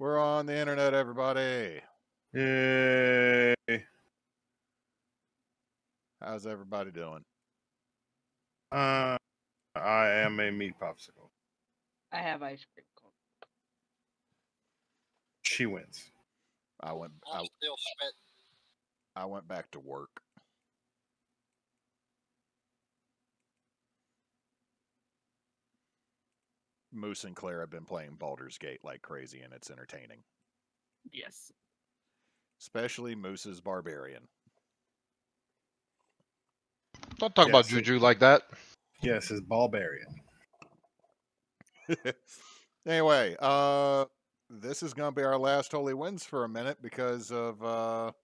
We're on the internet, everybody. Yay. How's everybody doing? I am a meat popsicle. I have ice cream cone. She wins. I went back to work. Moose and Claire have been playing Baldur's Gate like crazy, and it's entertaining. Yes. Especially Moose's Barbarian. Don't talk about Juju like that. Yes, it's Barbarian. Anyway, this is going to be our last Holy Winds for a minute because of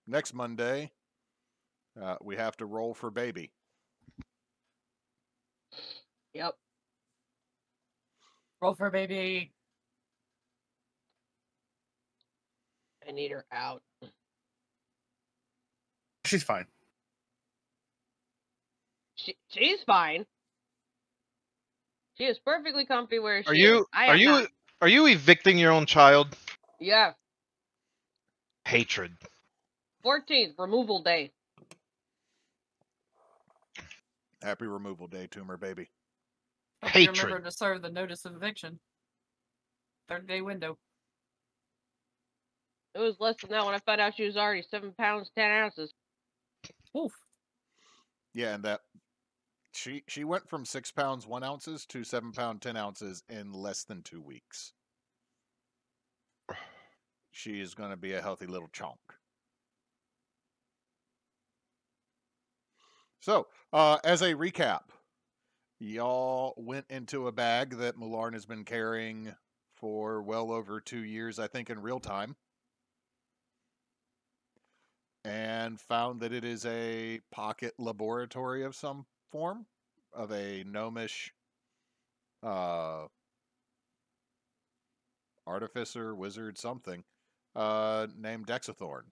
next Monday, we have to roll for baby. Yep. Roll for baby. I need her out. She's fine. She's fine. She is perfectly comfy where she Are is. you are you evicting your own child? Yeah. Hatred. 14th, removal day. Happy removal day, tumor baby. Hatred. Remember to serve the notice of eviction. 30-day window. It was less than that when I found out she was already 7 pounds 10 ounces. Oof. Yeah, and that she went from 6 pounds 1 ounces to 7 pound 10 ounces in less than 2 weeks. She is going to be a healthy little chunk. So, as a recap, y'all went into a bag that Mularn has been carrying for well over 2 years, I think, in real time, and found that it is a pocket laboratory of some form, of a gnomish artificer, wizard, something, named Dexathorn.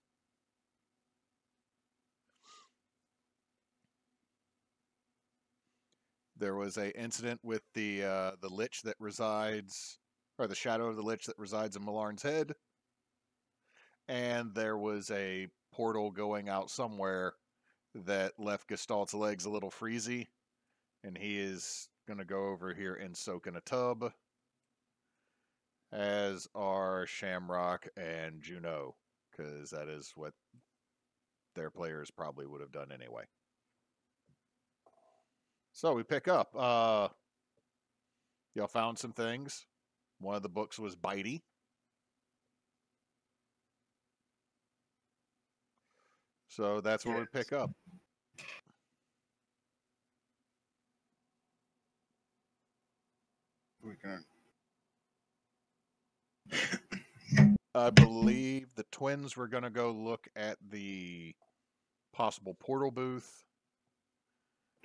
There was a incident with the lich that resides, or the shadow of the lich that resides in Mularn's head, and there was a portal going out somewhere that left Gestalt's legs a little freezy, and he is going to go over here and soak in a tub, as are Shamrock and Juno, because that is what their players probably would have done anyway. So we pick up. Y'all found some things. One of the books was Bitey. So that's where we pick up. We can. I believe the twins were going to go look at the possible portal booth.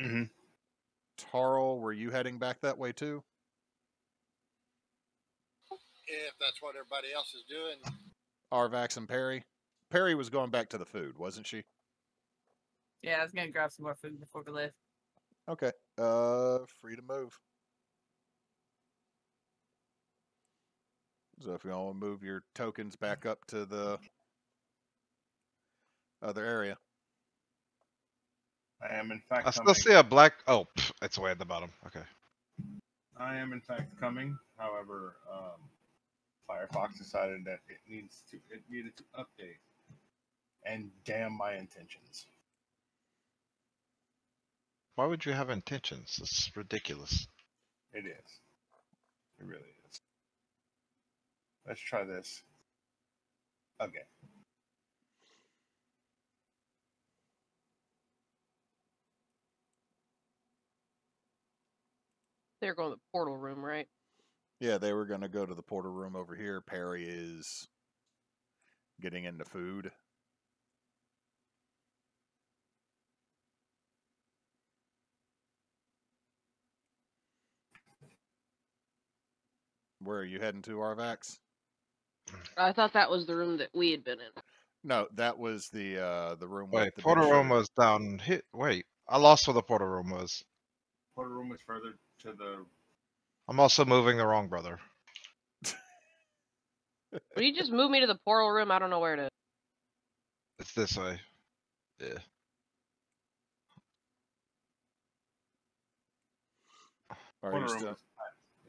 Mm-hmm. Tarl, were you heading back that way too? If that's what everybody else is doing. Arvax and Perry? Perry was going back to the food, wasn't she? Yeah, I was gonna grab some more food before we left. Okay. Free to move. So if you want to move your tokens back up to the other area. I am in fact I still coming. see a black. Oh, it's way at the bottom. Okay. I am in fact coming. However, Firefox decided that it needed to update. And damn my intentions. Why would you have intentions? It's ridiculous. It is. It really is. Let's try this again. They're going to the portal room, right? Yeah, they were going to go to the portal room over here. Perry is getting into food. Where are you heading to, Arvax? I thought that was the room that we had been in. No, that was the room. Wait, with the portal big room shirt. was down here. Wait, I lost where the portal room was. Portal room is further to the. I'm also moving the wrong brother. Will you just move me to the portal room? I don't know where it is. It's this way. Yeah.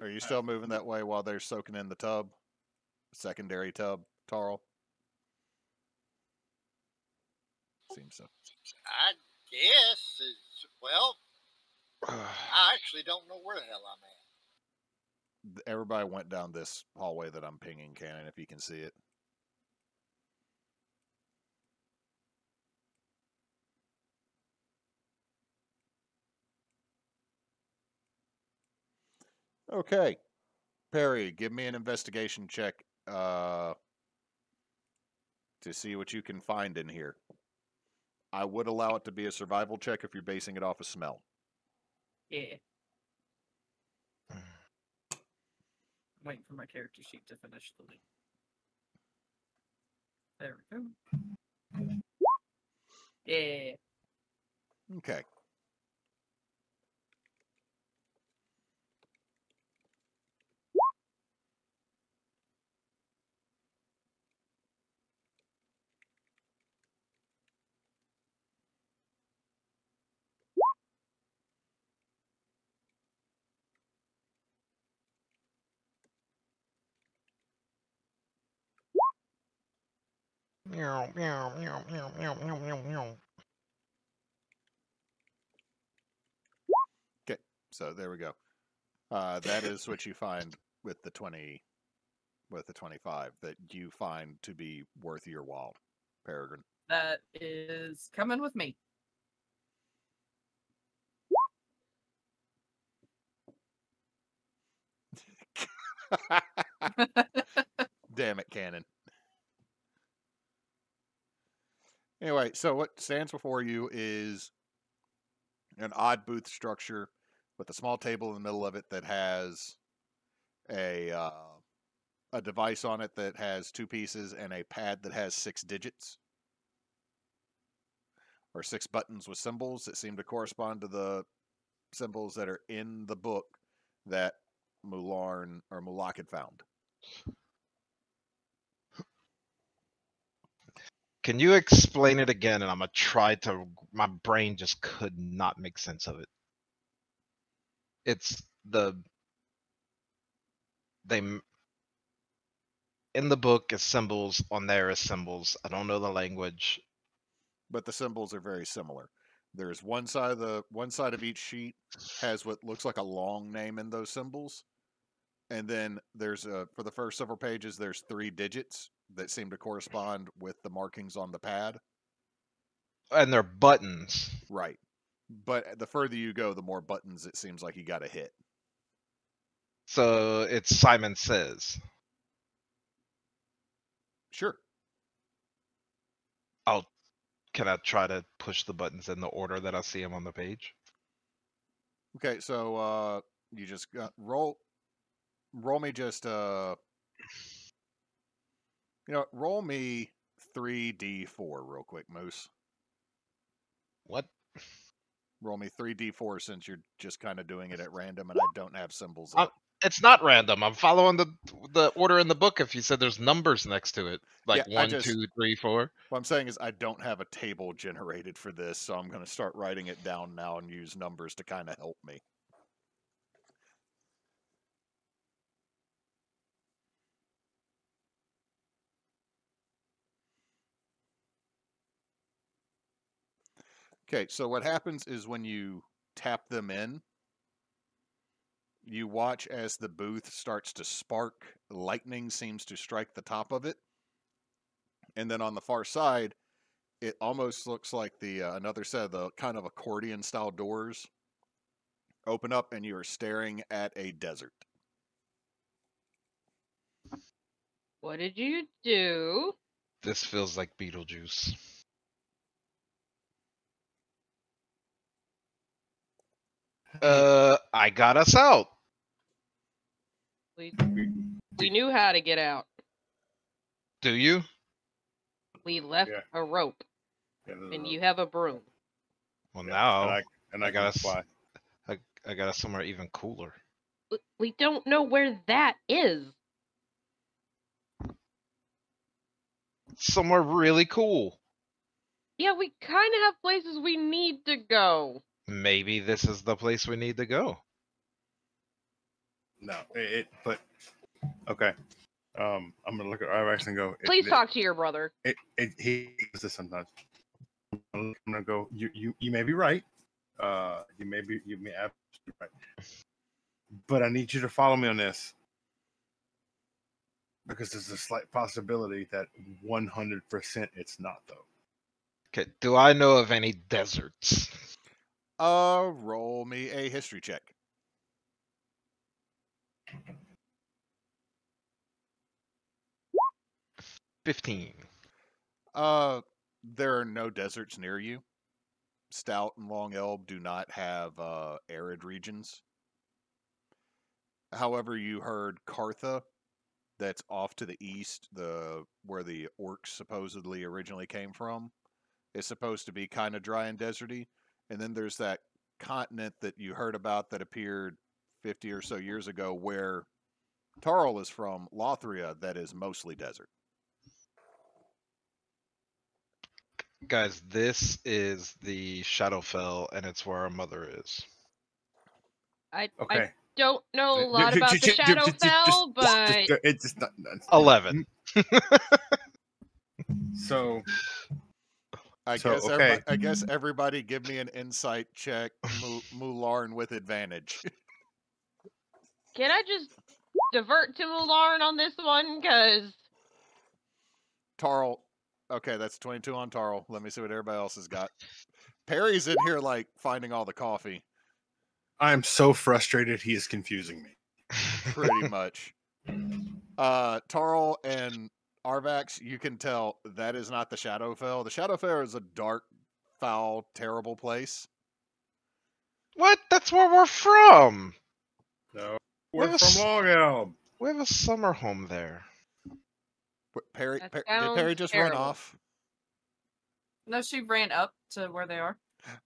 Are you still moving that way while they're soaking in the tub? Secondary tub, Tarl? Seems so. I guess well, I actually don't know where the hell I'm at. Everybody went down this hallway that I'm pinging, Cannon, if you can see it. Okay. Perry, give me an investigation check to see what you can find in here. I would allow it to be a survival check if you're basing it off of smell. Yeah. I'm waiting for my character sheet to finish the link. There we go. Yeah. Okay. Meow, meow, meow, meow, meow, meow, meow, meow. Okay, so there we go. That is what you find with the 25 that you find to be worth your while, Peregrine. That is coming with me. Damn it, Cannon. Anyway, so what stands before you is an odd booth structure with a small table in the middle of it that has a device on it that has 2 pieces and a pad that has 6 digits or 6 buttons with symbols that seem to correspond to the symbols that are in the book that Mulak had found. Can you explain it again? And I'm gonna try to. My brain just could not make sense of it. It's in the book is symbols, on there is symbols. I don't know the language, but the symbols are very similar. There's one side of each sheet has what looks like a long name in those symbols, and then there's for the first several pages there's 3 digits that seem to correspond with the markings on the pad. And they're buttons. Right. But the further you go, the more buttons it seems like you got to hit. So it's Simon Says. Sure. Can I try to push the buttons in the order that I see them on the page? Okay, so you just roll me just roll me 3d4 real quick, Moose. What? Roll me 3d4 since you're just kind of doing it at random and I don't have symbols up. It's not random. I'm following the order in the book. If you said there's numbers next to it, like Yeah, 1, 2, 3, 4. What I'm saying is I don't have a table generated for this, so I'm going to start writing it down now and use numbers to kind of help me. Okay, so what happens is when you tap them in, you watch as the booth starts to spark. Lightning seems to strike the top of it. And then on the far side, it almost looks like another set of the kind of accordion style doors open up and you are staring at a desert. What did you do? This feels like Beetlejuice. I got us out. We knew how to get out. Do you? We left a rope, and you have a broom. Well, now I got us fly. I got us somewhere even cooler. We don't know where that is. somewhere really cool. Yeah, we kind of have places we need to go. Maybe this is the place we need to go. No, but okay. I'm gonna look at Arvax and go. Please talk to your brother. He does this sometimes. I'm gonna go. You may be right. You may absolutely right. But I need you to follow me on this because there's a slight possibility that 100% it's not though. Okay, do I know of any deserts? Roll me a history check. 15. There are no deserts near you. Stout and Long Elb do not have arid regions. However, you heard Kartha, that's off to the east, where the orcs supposedly originally came from, is supposed to be kind of dry and deserty. And then there's that continent that you heard about that appeared 50 or so years ago where Tarl is from, Lothria, that is mostly desert. Guys, this is the Shadowfell, and it's where our mother is. I Okay. don't know a lot about the Shadowfell, but it's just not. 11. So I guess everybody give me an insight check, Mularn with advantage. can I just divert to Mularn on this one? Because Tarl, okay, that's 22 on Tarl. Let me see what everybody else has got. Perry's in here, like, finding all the coffee. I'm so frustrated. He is confusing me. Pretty much. Tarl and Arvax, you can tell that is not the Shadowfell. The Shadowfell is a dark, foul, terrible place. What? That's where we're from. No, we're from Long Elb. We have a summer home there. Perry, That did sounds Perry just terrible. run off? No, she ran up to where they are.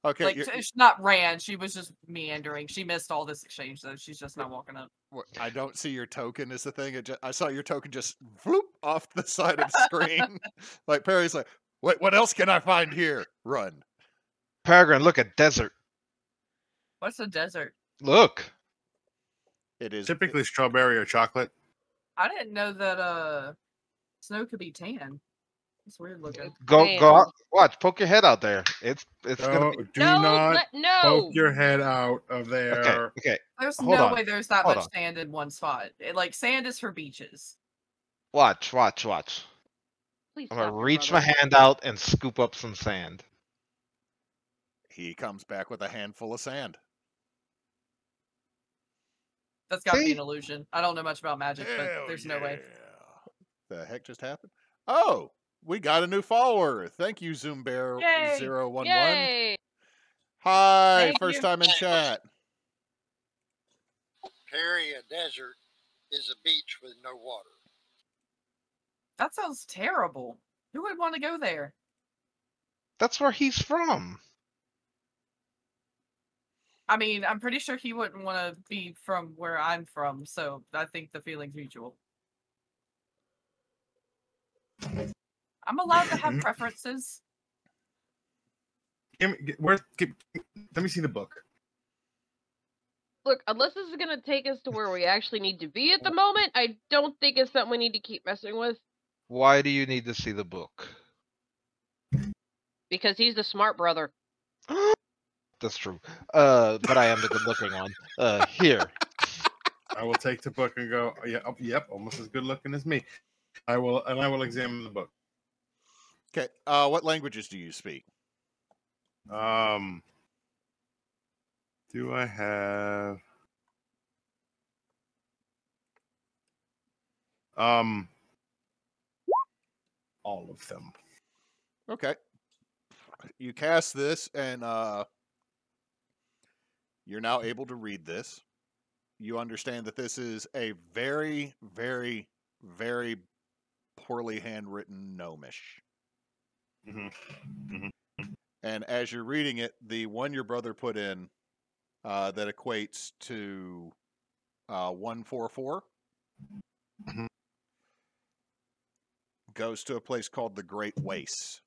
Okay, Like, she not ran. She was just meandering. She missed all this exchange, though. She's just not walking up. I don't see your token is the thing. I saw your token just whoop off the side of the screen. Like Perry's like, wait, what else can I find here? Run. Peregrine, look at desert. What's a desert? Look. It is Typically strawberry or chocolate. I didn't know that snow could be tan. It's weird looking. Go Damn. out. Watch. Poke your head out there. It's gonna be. Do not no. poke your head out of there. Okay. There's Hold no on. way there's that Hold much on. sand in one spot. Like, sand is for beaches. Watch. Please I'm stop gonna your reach my brother. hand out and scoop up some sand. He comes back with a handful of sand. That's got to be See? an illusion. I don't know much about magic, but Hell there's no way. yeah. The heck just happened? Oh, we got a new follower. Thank you, ZoomBear011. Yay! Hi, Thank first you. time in chat. Perry, a desert is a beach with no water. That sounds terrible. Who would want to go there? That's where he's from. I mean, I'm pretty sure he wouldn't want to be from where I'm from, so I think the feeling's mutual. I'm allowed to have preferences. Let me see the book. Look, unless this is going to take us to where we actually need to be at the moment, I don't think it's something we need to keep messing with. Why do you need to see the book? Because he's the smart brother. That's true. But I am the good-looking one. Here. I will take the book and go. Yep, almost as good looking as me. I will examine the book. Okay. What languages do you speak? Do I have all of them? Okay. You cast this, and you're now able to read this. You understand that this is a very, very, very poorly handwritten gnomish. And as you're reading it, the one your brother put in that equates to 144 goes to a place called the Great Wastes.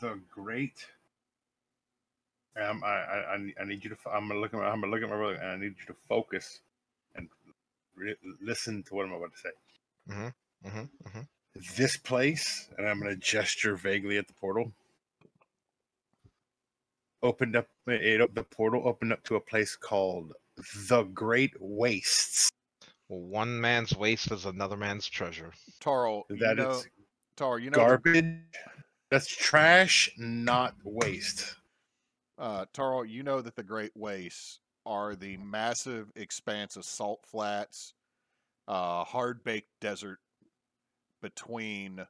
The Great. I need you to. I'm gonna look at my brother, and I need you to focus and listen to what I'm about to say. This place, and I'm gonna gesture vaguely at the portal. Opened up. The portal opened up to a place called the Great Wastes. Well, one man's waste is another man's treasure. Tarl, That is Tarl, garbage. That's trash, not waste. Tarl, you know that the Great Wastes are the massive expanse of salt flats, hard-baked desert between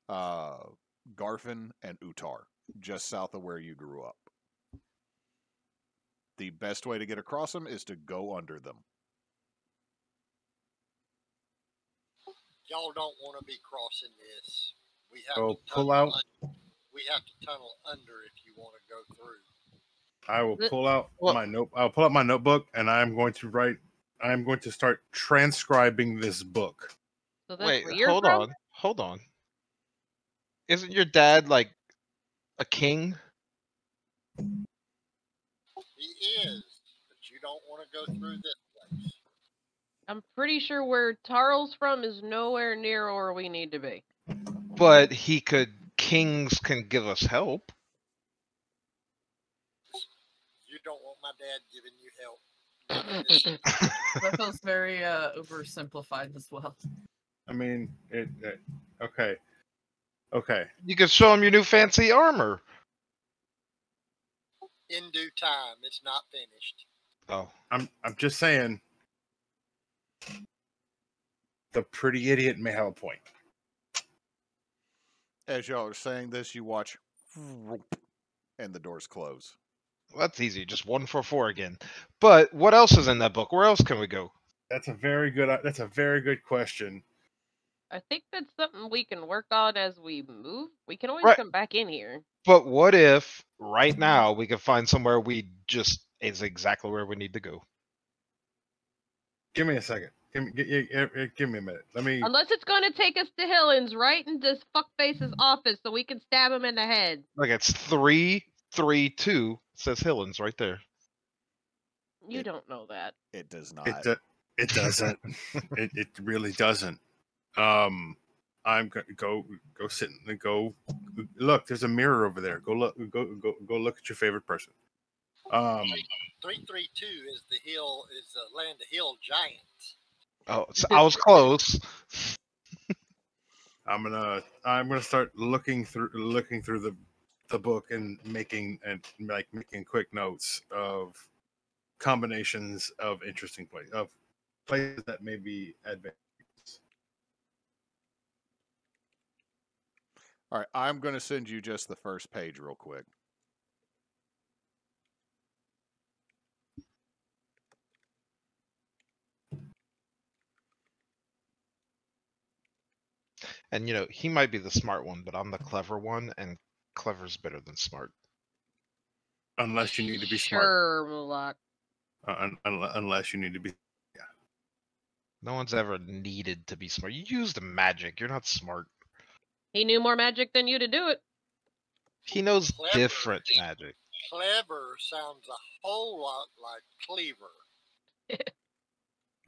Garfin and Utar, just south of where you grew up. The best way to get across them is to go under them. Y'all don't want to be crossing this. We have So to pull out. We have to tunnel under if you want to go through. I will pull out my note. I'll pull out my notebook, and I'm going to write. I'm going to start transcribing this book. So that's Wait, where you're hold from? on, hold on. Isn't your dad like a king? He is, but you don't want to go through this place. I'm pretty sure where Tarl's from is nowhere near where we need to be. But kings can give us help. You don't want my dad giving you help. That feels very oversimplified as well. I mean, okay. You can show him your new fancy armor. In due time, it's not finished. Oh, I'm just saying. The pretty idiot may have a point. As y'all are saying this, you watch, and the doors close. well, that's easy. Just 144 again. But what else is in that book? Where else can we go? That's a very good question. I think that's something we can work on as we move. We can always Right. come back in here. But what if right now we could find somewhere is exactly where we need to go? Give me a second. Give me a minute. Let me. Unless it's going to take us to Hillens, right into this fuckface's office so we can stab him in the head. Like it's 332 says Hillens right there. You don't know that. It does not. It doesn't. it really doesn't. I'm gonna go sit and go look. There's a mirror over there. Go look. Go look at your favorite person. 332 is the land of hill giants. Oh, so I was close. I'm gonna start looking through the book and making quick notes of combinations of interesting places that may be advanced. All right, I'm going to send you just the first page real quick. And he might be the smart one, but I'm the clever one, and clever's better than smart. Unless you need to be smart. Sure, Mulak. Unless you need to be. No one's ever needed to be smart. You use the magic. You're not smart. He knew more magic than you to do it. He knows Clever. different magic. Clever sounds a whole lot like cleaver.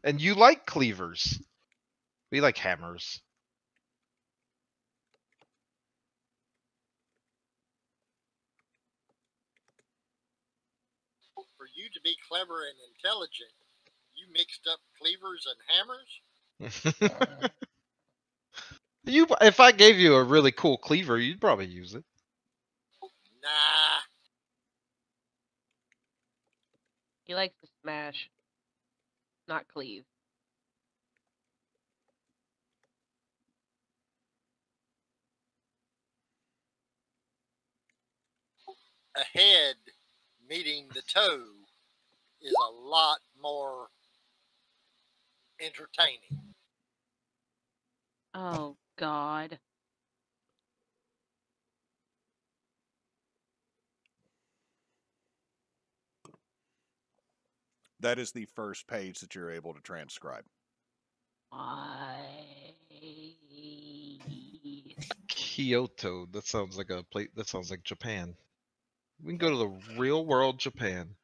And you like cleavers. We like hammers. For you to be clever and intelligent, you mixed up cleavers and hammers? If I gave you a really cool cleaver, you'd probably use it. Nah. He likes to smash, not cleave. A head meeting the toe is a lot more entertaining. Oh, God. That is the first page that you're able to transcribe. Kyoto. That sounds like a place. That sounds like Japan. We can go to the real world Japan.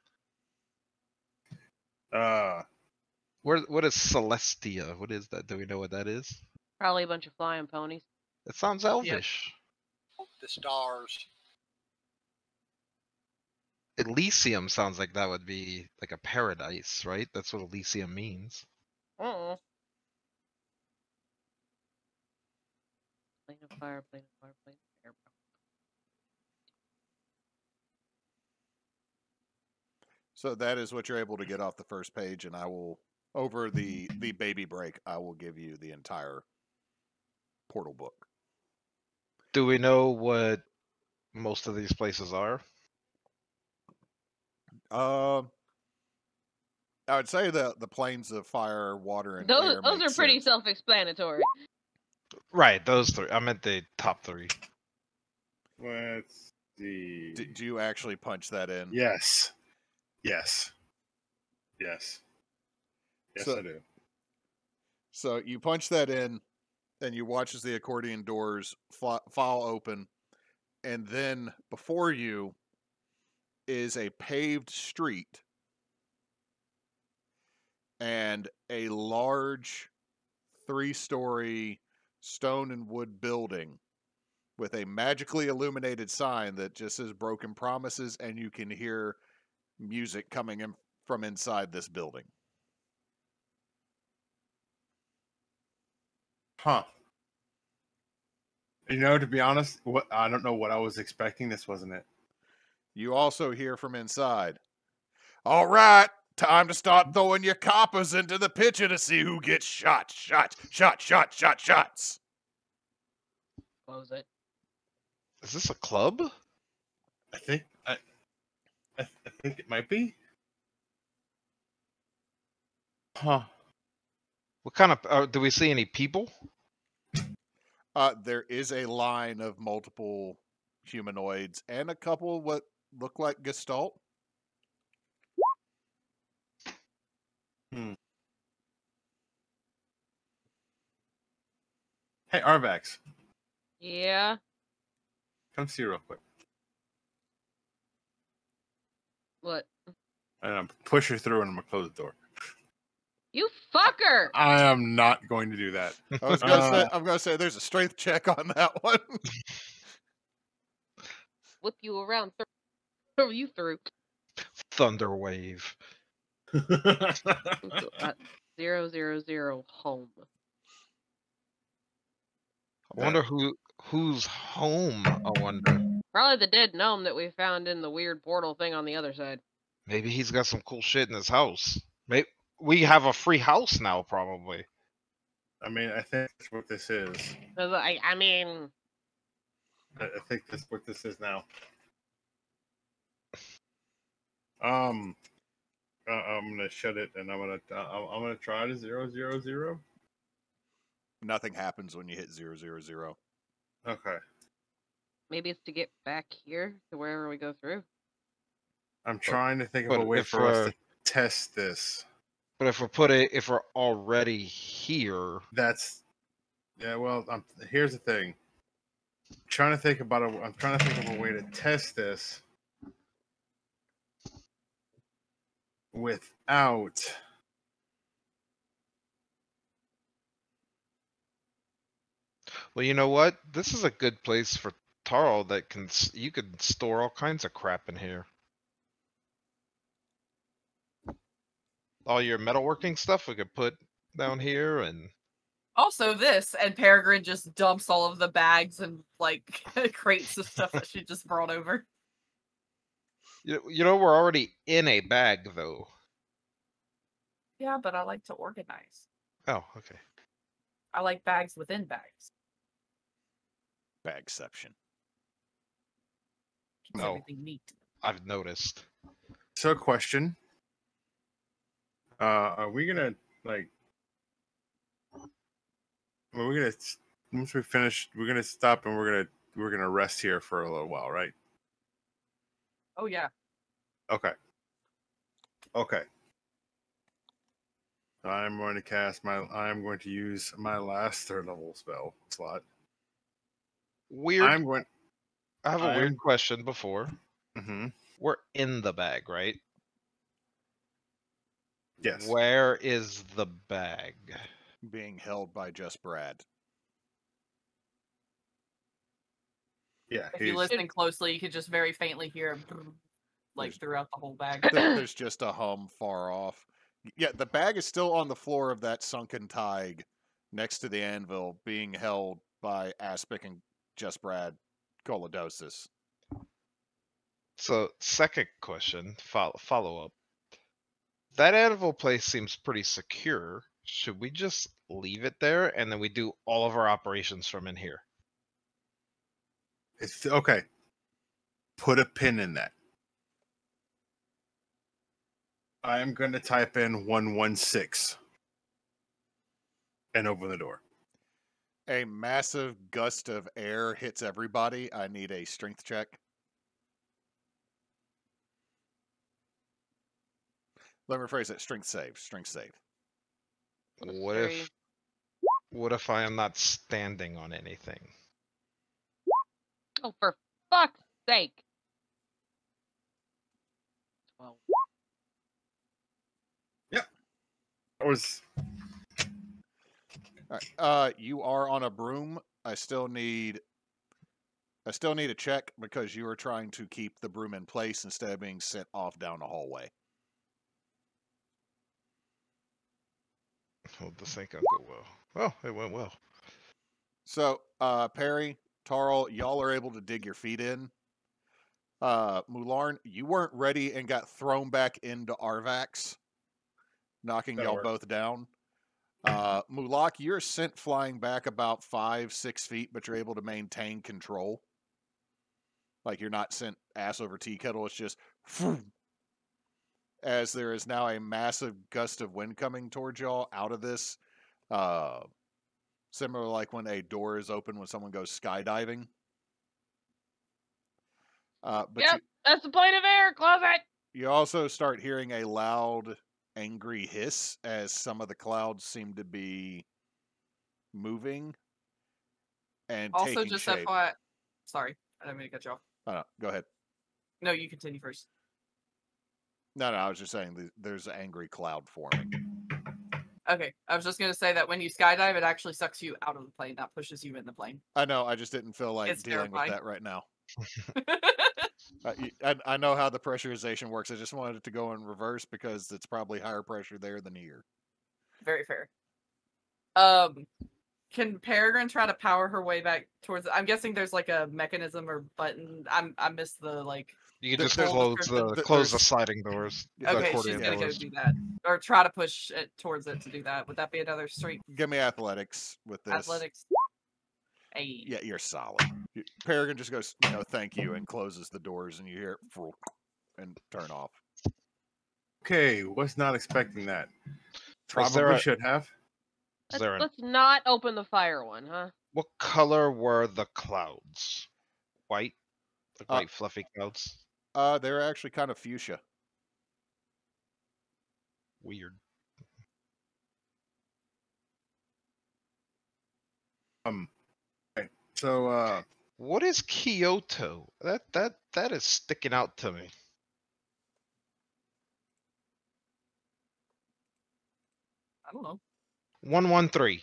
What is Celestia? What is that? Do we know what that is? Probably a bunch of flying ponies. It sounds elvish. The stars. Elysium sounds like that would be like a paradise, right? That's what Elysium means. Uh-uh. Plane of fire, plane of fire, plane of air. So that is what you're able to get off the first page, and I will, over the baby break, I will give you the entire portal book. Do we know what most of these places are? I would say the planes of fire, water, and air. Those make are pretty sense. self-explanatory. Right, those three. I meant the top three. Let's see. Do you actually punch that in? Yes. Yes. Yes. Yes, So- I do. So you punch that in, and you watch as the accordion doors fall open, and then before you is a paved street and a large 3-story stone and wood building with a magically illuminated sign that just says Broken Promises, and you can hear music coming in from inside this building. Huh. You know, to be honest, I don't know what I was expecting. This wasn't it. You also hear from inside, "All right, time to start throwing your coppers into the pitcher to see who gets shot. Shots. Close it. Is this a club? I think it might be. Huh. What kind of? Do we see any people? There is a line of multiple humanoids and a couple what look like Gestalt. Hey, Arvax, Yeah. come see real quick. What? And I'm push her through, and I'm gonna close the door. You fucker! I am not going to do that. I'm gonna say there's a strength check on that one. Whip you around. Throw you through. Thunder wave. 000 home. I wonder who's home. I wonder. Probably the dead gnome that we found in the weird portal thing on the other side. Maybe he's got some cool shit in his house. Maybe we have a free house now, probably. I mean, I think that's what this is. 'Cause I mean, I think that's what this is now. I'm gonna shut it, and I'm gonna try to 000. Nothing happens when you hit 000. Okay. maybe it's to get back here to wherever we go through. I'm trying to think of but a way if for us to test this. But if we're already here, That's well. Here's the thing. I'm trying to think of a way to test this without. well, you know what? This is a good place for Tarl. You could store all kinds of crap in here. All your metalworking stuff we could put down here, and Also this, and Peregrine just dumps all of the bags and like crates of stuff that she just brought over. you know we're already in a bag though. Yeah, but I like to organize. Oh, okay. I like bags within bags. Bagception. Keeps Oh. everything neat. I've noticed. So, question. Are we gonna like? Well, once we finish, we're gonna stop and we're gonna rest here for a little while, right? Oh yeah. Okay. Okay. I'm going to cast my. I'm going to use my last 3rd level spell slot. Weird. I'm going. I have a I'm- weird question before. Mm-hmm. We're in the bag, right? Yes. Where is the bag? Being held by just Brad. Yeah. If you he's- listen closely, you could just very faintly hear a brrr, like There's- throughout the whole bag. There's just a hum far off. Yeah, the bag is still on the floor of that sunken Tig next to the anvil, being held by Aspic and just Brad Colodosis. So, second question, follow up. That anvil place seems pretty secure. Should we just leave it there and then we do all of our operations from in here? It's okay. Put a pin in that. I am going to type in 116 and open the door. A massive gust of air hits everybody. I need a strength check. Let me rephrase it. Strength save. Strength save. What if I am not standing on anything? Oh, for fuck's sake. 12. I was. All right. You are on a broom. I still need a check because you are trying to keep the broom in place instead of being sent off down the hallway. Oh, this ain't gonna go well. Well, it went well. So, Perry, Tarl, y'all are able to dig your feet in. Mularn, you weren't ready and got thrown back into Arvax, knocking That'll y'all work. both down. Mulak, you're sent flying back about 5-6 feet, but you're able to maintain control. Like you're not sent ass over tea kettle. It's just as there is now a massive gust of wind coming towards y'all out of this. Similar like when a door is open when someone goes skydiving. But Yep, that's the plane of air. Closet. you also start hearing a loud, angry hiss as some of the clouds seem to be moving and Also, taking just shape. FYI. Sorry, I didn't mean to cut you off. No, go ahead. No, you continue first. No, I was just saying there's an angry cloud forming. Okay, I was just gonna say that when you skydive, it actually sucks you out of the plane, not pushes you in the plane. I know. I just didn't feel like It's dealing terrifying. with that right now. I know how the pressurization works. I just wanted it to go in reverse because it's probably higher pressure there than here. Very fair. Can Peregrine try to power her way back towards? I'm guessing there's like a mechanism or button. I missed the like. You can There- just there's- close the there's- sliding doors. the Okay, she's accordion gonna go doors. do that, or try to push it towards it to do that. Would that be another strength Give me athletics with this. athletics? Hey. Yeah, you're solid. Peregrine just goes, no, thank you, and closes the doors, and you hear it and turn off. Okay, was not expecting that. Was there Probably a- should have. Is there an, Let's not open the fire one, huh? what color were the clouds? White? Like Uh, white fluffy clouds? They're actually kind of fuchsia. Weird. Okay, so What is Kyoto? That is sticking out to me. I don't know. 113.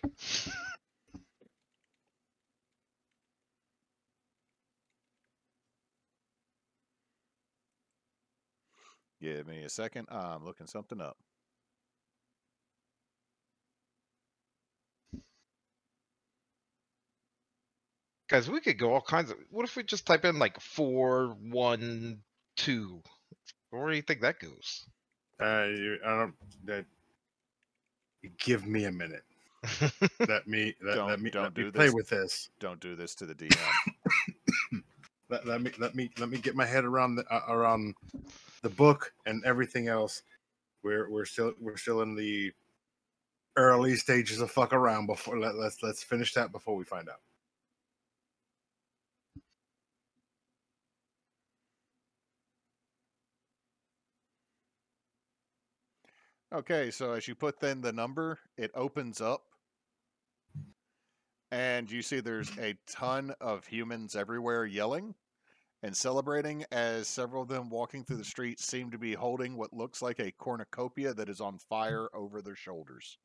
Give me a second. I'm looking something up. Guys, we could go all kinds of. What if we just type in like 412? Where do you think that goes? I don't. That. Give me a minute. Let me play with this. Don't do this to the DM. Let me get my head around the book and everything else. We're still in the early stages of fuck around. Before let's finish that before we find out. Okay, so as you put in the number, it opens up, and you see there's a ton of humans everywhere yelling and celebrating, as several of them walking through the streets seem to be holding what looks like a cornucopia that is on fire over their shoulders.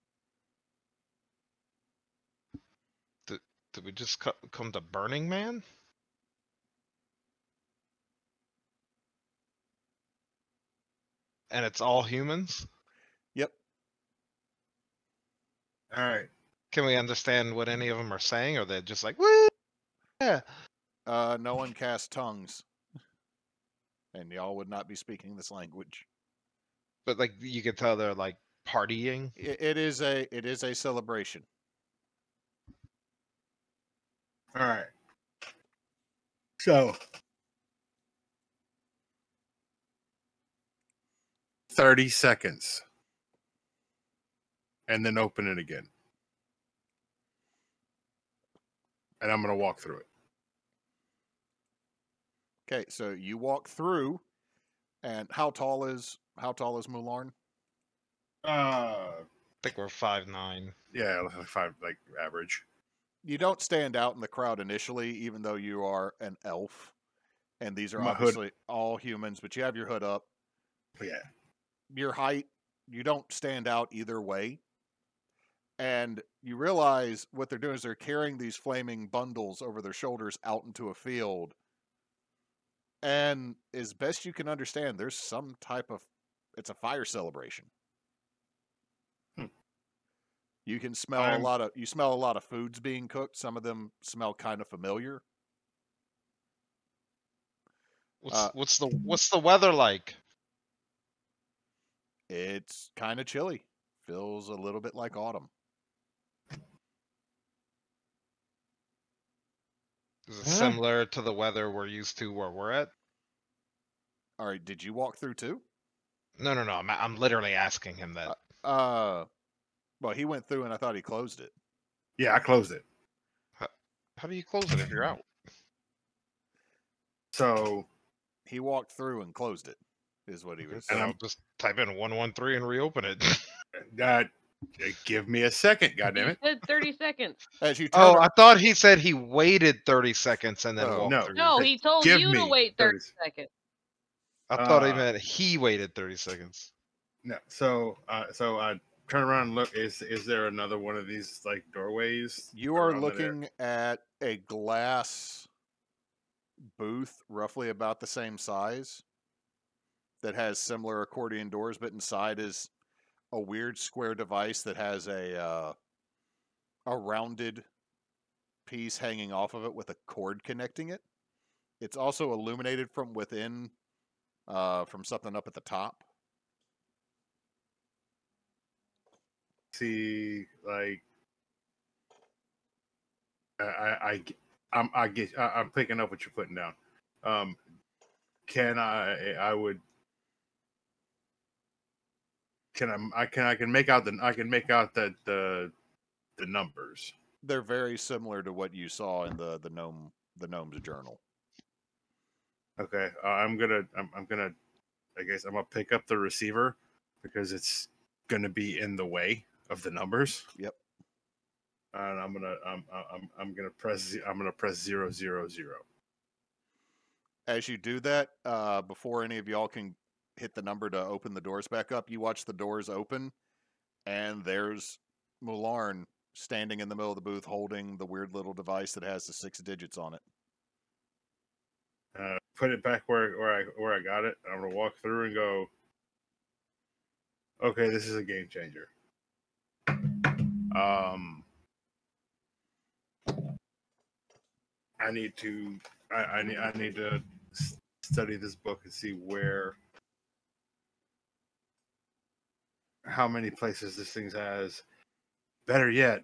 Did we just come to Burning Man? And it's all humans? Yep. All right. Can we understand what any of them are saying, or they're just like, woo? Yeah. No one casts tongues, and y'all would not be speaking this language. But like you can tell they're like partying. It is a celebration. All right. So 30 seconds. And then open it again. And I'm going to walk through it. Okay, so you walk through, and how tall is Mularn? I think we're 5'9". Yeah, like 5, like average. You don't stand out in the crowd initially, even though you are an elf, and these are My hood- obviously all humans. But you have your hood up. Yeah. Your height, you don't stand out either way. And you realize what they're doing is they're carrying these flaming bundles over their shoulders out into a field. And as best you can understand, there's some type of, it's a fire celebration. You can smell you smell a lot of foods being cooked. Some of them smell kind of familiar. What's the weather like? It's kind of chilly. Feels a little bit like autumn. Is it similar to the weather we're used to where we're at? All right, did you walk through too? No. I'm literally asking him that. Well, he went through and I thought he closed it. Yeah, I closed it. How do you close it if you're out? So he walked through and closed it, is what he was And saying. I'll just type in 113 and reopen it. give me a second, goddammit. He said 30 seconds. As you turn Oh, I thought he said he waited 30 seconds and then Oh, walked no. through. No, he told Give you to me wait 30 30 seconds. I thought he meant he waited 30 seconds. No. So I turn around and look. Is there another one of these like doorways? You are around that area? looking at a glass booth roughly about the same size that has similar accordion doors, but inside is a weird square device that has a rounded piece hanging off of it with a cord connecting it. It's also illuminated from within from something up at the top. See, like I'm picking up what you're putting down. I can make out the numbers. They're very similar to what you saw in the gnome's journal. Okay, I'm gonna I guess I'm gonna pick up the receiver because it's gonna be in the way of the numbers. Yep. And I'm gonna press 000. As you do that, before any of y'all can hit the number to open the doors back up, you watch the doors open, and there's Mularn standing in the middle of the booth holding the weird little device that has the 6 digits on it. Put it back where I got it. I'm gonna walk through and go, okay, this is a game changer. I need to study this book and see how many places this thing has. Better yet,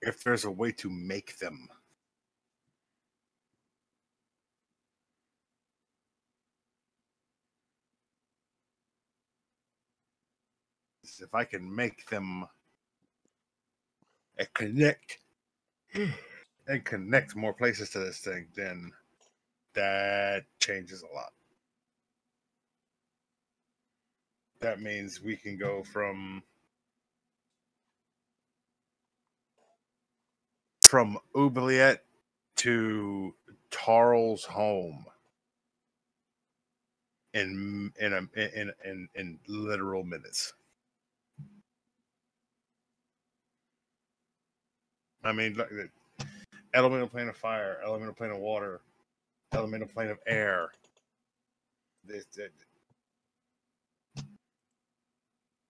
if there's a way to make them. If I can make them and connect more places to this thing, then that changes a lot. that means we can go from Oubliette to Tarl's home in literal minutes. I mean, look, elemental plane of fire, elemental plane of water, elemental plane of air.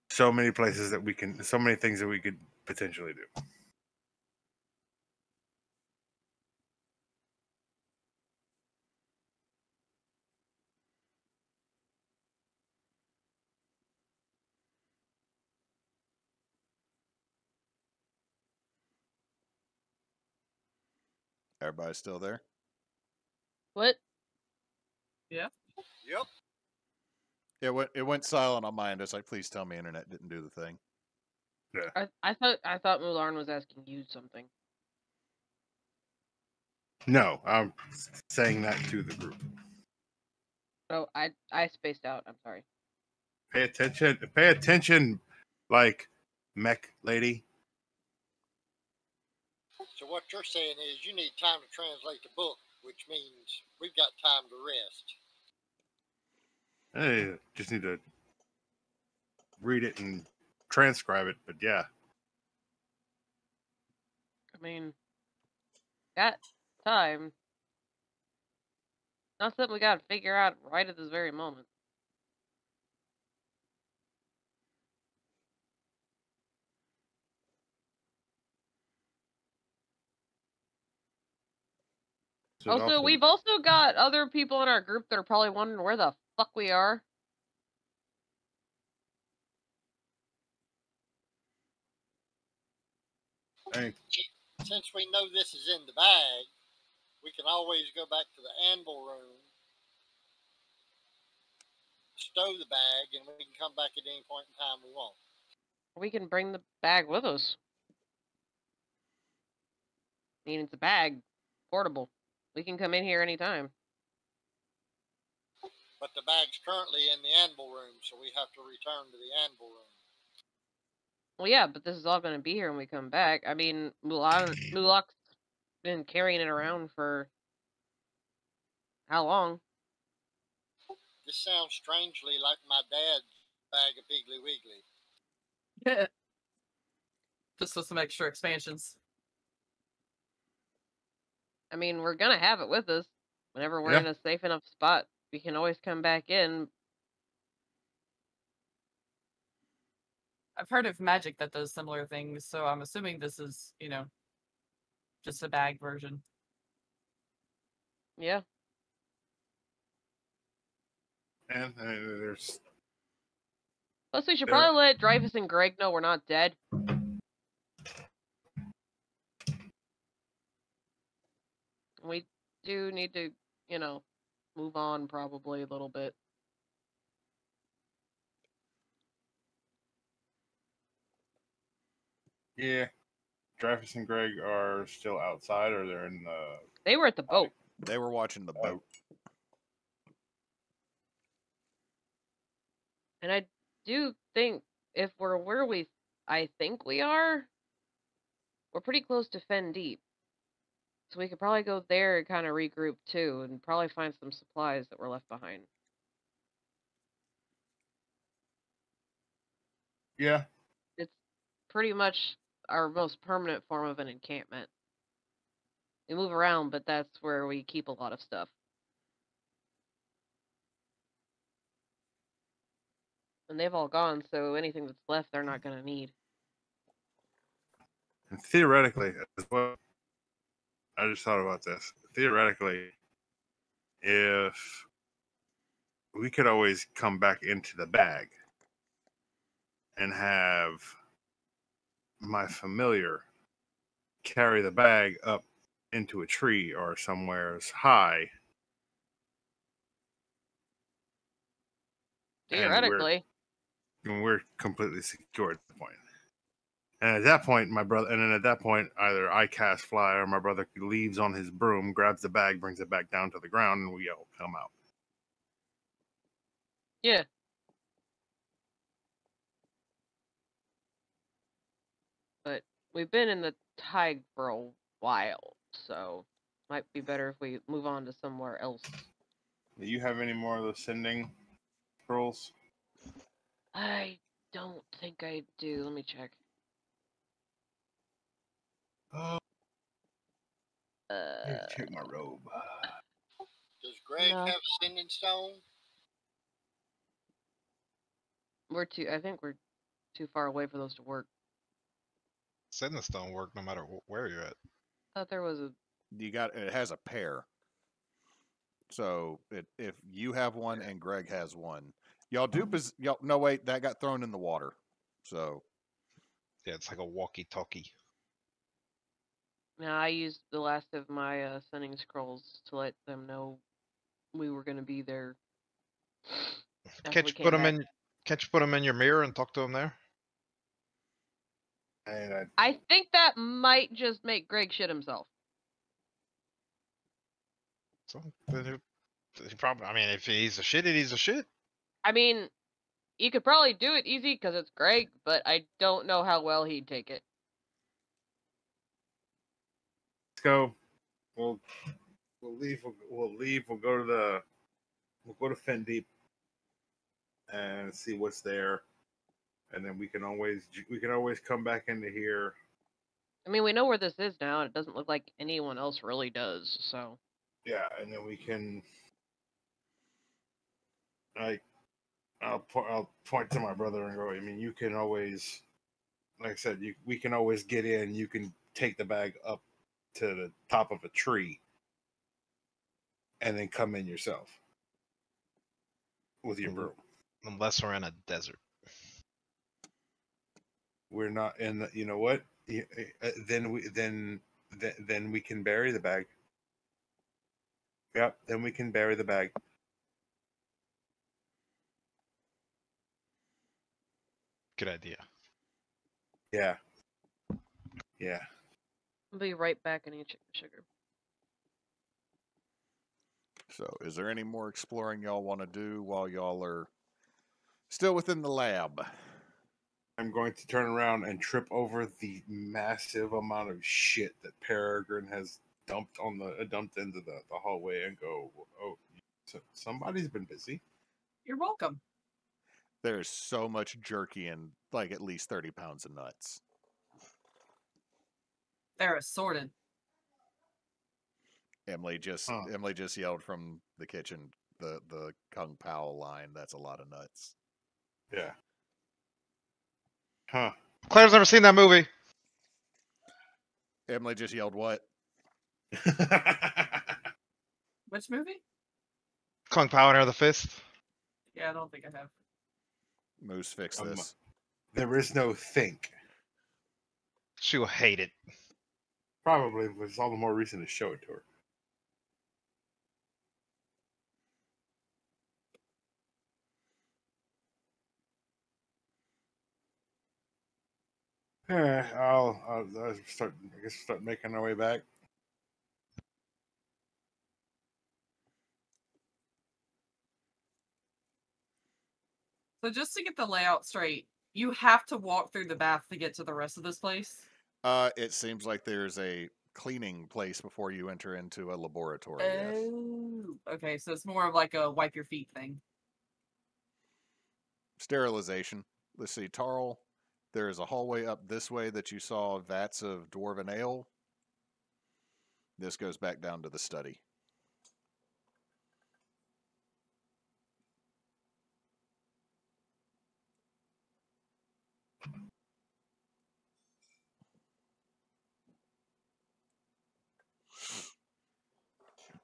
So many places that we can, so many things that we could potentially do. Everybody still there? What? Yep. It went silent on my end. It's like, please tell me internet didn't do the thing. I thought Mularn was asking you something. No, I'm saying that to the group. Oh, I spaced out. I'm sorry. Pay attention, like mech lady. So what you're saying is you need time to translate the book, which means we've got time to rest. Hey, just need to read it and transcribe it, but yeah. I mean, got time. Not something we gotta figure out right at this very moment. So Also, we've also got other people in our group that are probably wondering where the fuck we are. Hey, Since we know this is in the bag, we can always go back to the anvil room, stow the bag, and we can come back at any point in time we want. We can bring the bag with us. I mean, it's a bag, portable. We can come in here anytime. But the bag's currently in the anvil room, so we have to return to the anvil room. Well, yeah, but this is all going to be here when we come back. I mean, Mulak's been carrying it around for how long? This sounds strangely like my dad's bag of Piggly Wiggly. Just with some extra expansions. I mean, we're going to have it with us. Whenever we're in a safe enough spot, we can always come back in. I've heard of magic that does similar things, so I'm assuming this is, just a bag version. Yeah. and there's. Plus, we should probably let Dreyfus and Greg know we're not dead. We do need to, move on probably a little bit. Yeah. Dreyfus and Greg are still outside, or they're in the. They were at the boat. They were watching the boat. And I do think if we're where I think we are, we're pretty close to Fen Deep. So we could probably go there and kind of regroup too, and probably find some supplies that were left behind. Yeah. It's pretty much our most permanent form of an encampment. We move around, but that's where we keep a lot of stuff. And they've all gone, so anything that's left, they're not going to need. And theoretically, as well, I just thought about this. Theoretically, if we could always come back into the bag and have my familiar carry the bag up into a tree or somewhere high. Theoretically. And we're completely secure at that point. And at that point, either I cast fly or my brother leaves on his broom, grabs the bag, brings it back down to the ground, and we all come out. Yeah. but we've been in the tide for a while, so might be better if we move on to somewhere else. Do you have any more of those sending scrolls? I don't think I do. Let me check. Check my robe. Does Greg No. have a sending stone? I think we're too far away for those to work. Sending stone work no matter where you're at. I thought there was a. It has a pair. So if you have one and Greg has one, y'all no wait, that got thrown in the water. So Yeah, it's like a walkie-talkie. Now I used the last of my sending scrolls to let them know we were going to be there. after Can't we you came put them back. in? Can't you put them in your mirror and talk to them there? And I think that might just make Greg shit himself. So he probably. I mean, if he's a shit, he's a shit. I mean, you could probably do it easy because it's Greg, but I don't know how well he'd take it. let's go. We'll leave. We'll leave. We'll go to Fen Deep and see what's there, and then we can always come back into here. I mean, we know where this is now, and it doesn't look like anyone else really does, so. Yeah, and then we can. I'll point to my brother and go. I mean, you can always, like I said, we can always get in. You can take the bag up to the top of a tree, and then come in yourself with your broom. Unless we're in a desert. We're not in the. You know what? Then we can bury the bag. Yep. Then we can bury the bag. Good idea. Yeah. Yeah. I'll be right back and eat sugar. So, is there any more exploring y'all want to do while y'all are still within the lab? I'm going to turn around and trip over the massive amount of shit that Peregrine has dumped into the hallway and go, oh, somebody's been busy. You're welcome. There's so much jerky and like at least 30 pounds of nuts. They're assorted. Emily just yelled from the kitchen, the Kung Pao line. That's a lot of nuts. Yeah. Huh. Claire's never seen that movie. Emily just yelled, "What?" Which movie? Kung Pao and Her the Fist. Yeah, I don't think I have. Moose, fix this. There is no think. She will hate it. Probably, but it's all the more reason to show it to her. I'll start making our way back. So just to get the layout straight, you have to walk through the bath to get to the rest of this place? It seems like there's a cleaning place before you enter into a laboratory. Yes. Oh, okay, so it's more of like a wipe your feet thing. Sterilization. Let's see, Tarl. There is a hallway up this way that you saw vats of dwarven ale. This goes back down to the study.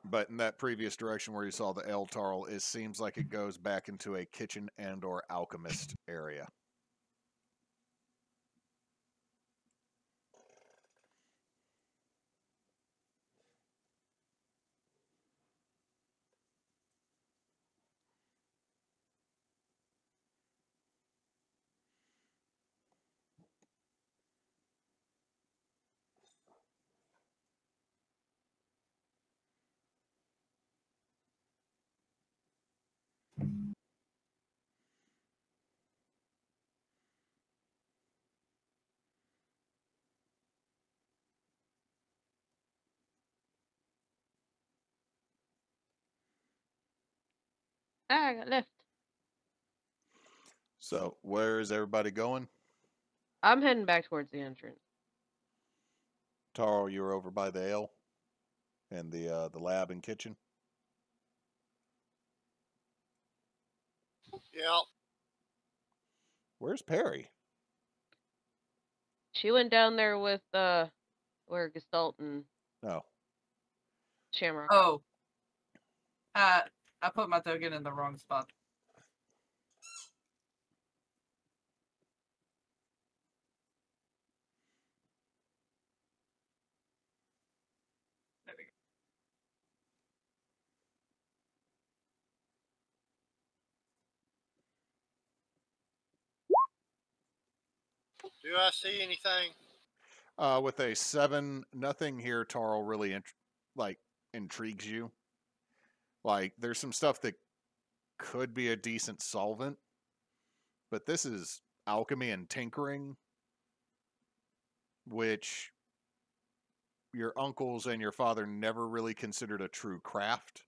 But in that previous direction where you saw the ale, Tarl, it seems like it goes back into a kitchen and or alchemist area. I got left. So, where is everybody going? I'm heading back towards the entrance. Tarl, you were over by the ale and the lab and kitchen. Yep. Where's Perry? She went down there with where Gestalt and Oh, Shamrock. Oh. I put my token in the wrong spot. There we go. Do I see anything? with a 7, nothing here. Tarl really intrigues you. Like, there's some stuff that could be a decent solvent, but this is alchemy and tinkering, which your uncles and your father never really considered a true craft.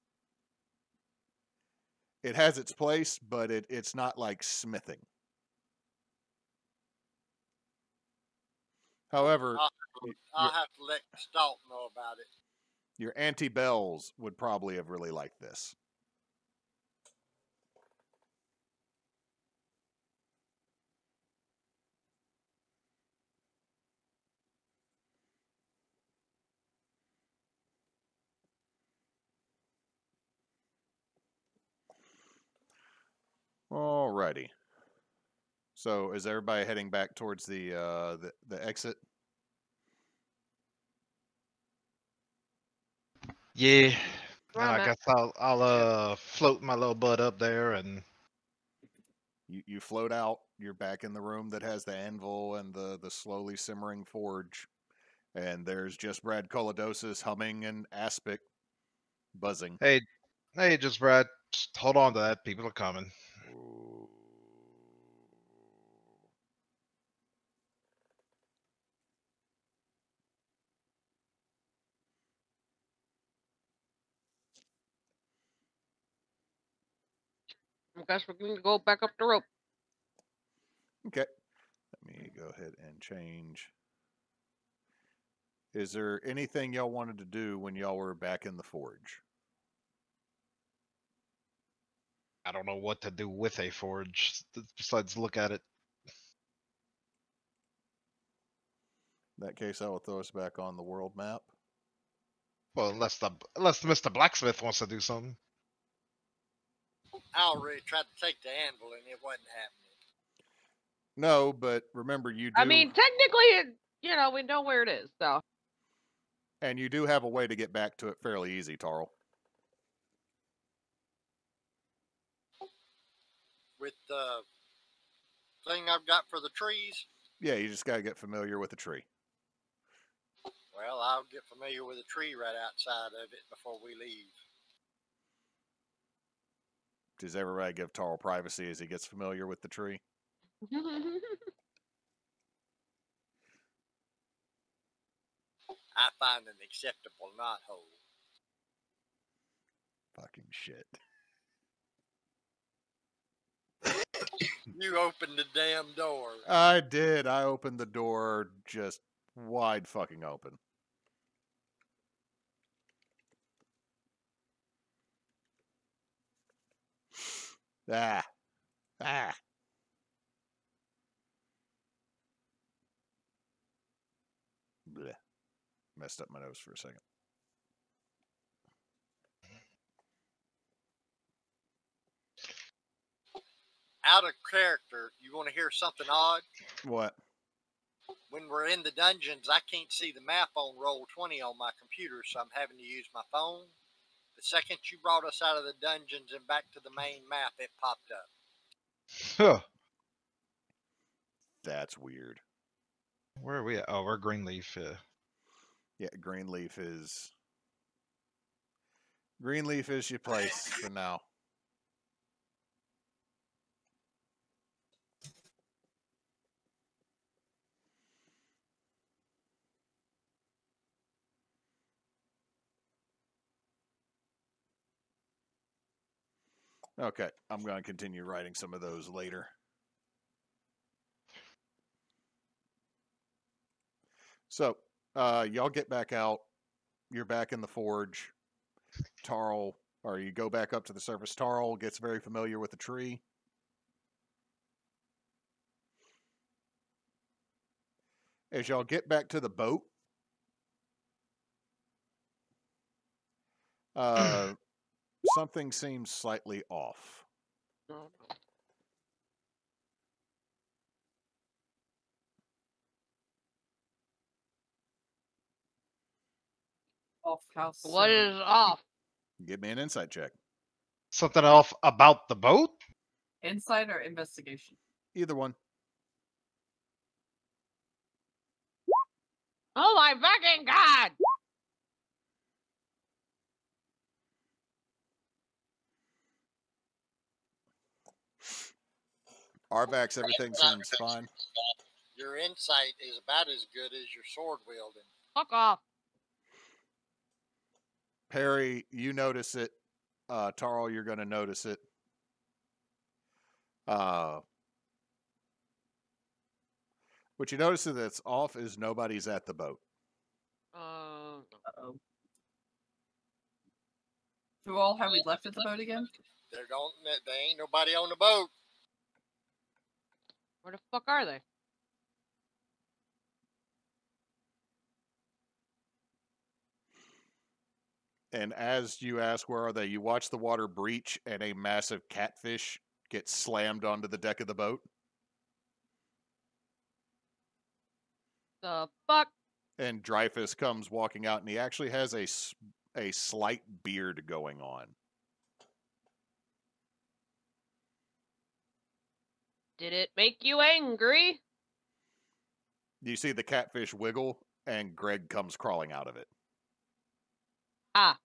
It has its place, but it's not like smithing. However, I'll have to let Gestalt know about it. your Auntie Bells would probably have really liked this. Alrighty. So is everybody heading back towards the exit? Yeah. Where I'm I at. guess I'll float my little butt up there and You float out. You're back in the room that has the anvil and the slowly simmering forge, and there's just Brad Colodosis humming and aspic buzzing. hey, just Brad, just hold on to that. People are coming. I guess we're going to go back up the rope. Okay. Let me go ahead and change. Is there anything y'all wanted to do when y'all were back in the forge? I don't know what to do with a forge besides look at it. In that case, I will throw us back on the world map. Well, unless Mr. Blacksmith wants to do something. I already tried to take the anvil and it wasn't happening. No, but remember you do. I mean, technically, we know where it is, so. And you do have a way to get back to it fairly easy, Tarl. With the thing I've got for the trees? Yeah, you just got to get familiar with the tree. Well, I'll get familiar with a tree right outside of it before we leave. Does everybody give Tarl privacy as he gets familiar with the tree? I find an acceptable knothole. Fucking shit. You opened the damn door. I did. I opened the door just wide fucking open. Ah. Blech. Messed up my nose for a second. Out of character, you want to hear something odd? What? When we're in the dungeons, I can't see the map on Roll20 on my computer, so I'm having to use my phone. The second you brought us out of the dungeons and back to the main map, it popped up. Huh. That's weird. Where are we at? Oh, we're Greenleaf. Yeah, Greenleaf is your place for now. Okay, I'm going to continue writing some of those later. So, y'all get back out. You're back in the forge. Tarl, or you go back up to the surface. Tarl gets very familiar with the tree. As y'all get back to the boat, something seems slightly off. Oh, no. Off house. What is off? Give me an insight check. Something off about the boat? Insight or investigation? Either one. Oh my fucking god! Arvax, everything seems fine. Your insight is about as good as your sword wielding. Fuck off. Perry, you notice it. Tarl, you're going to notice it. What you notice that's off is nobody's at the boat. Uh-oh. Who all have we left at the boat again? There ain't nobody on the boat. Where the fuck are they? And as you ask where are they, you watch the water breach and a massive catfish gets slammed onto the deck of the boat. The fuck? And Dreyfus comes walking out, and he actually has a slight beard going on. Did it make you angry? You see the catfish wiggle, and Greg comes crawling out of it. Ah.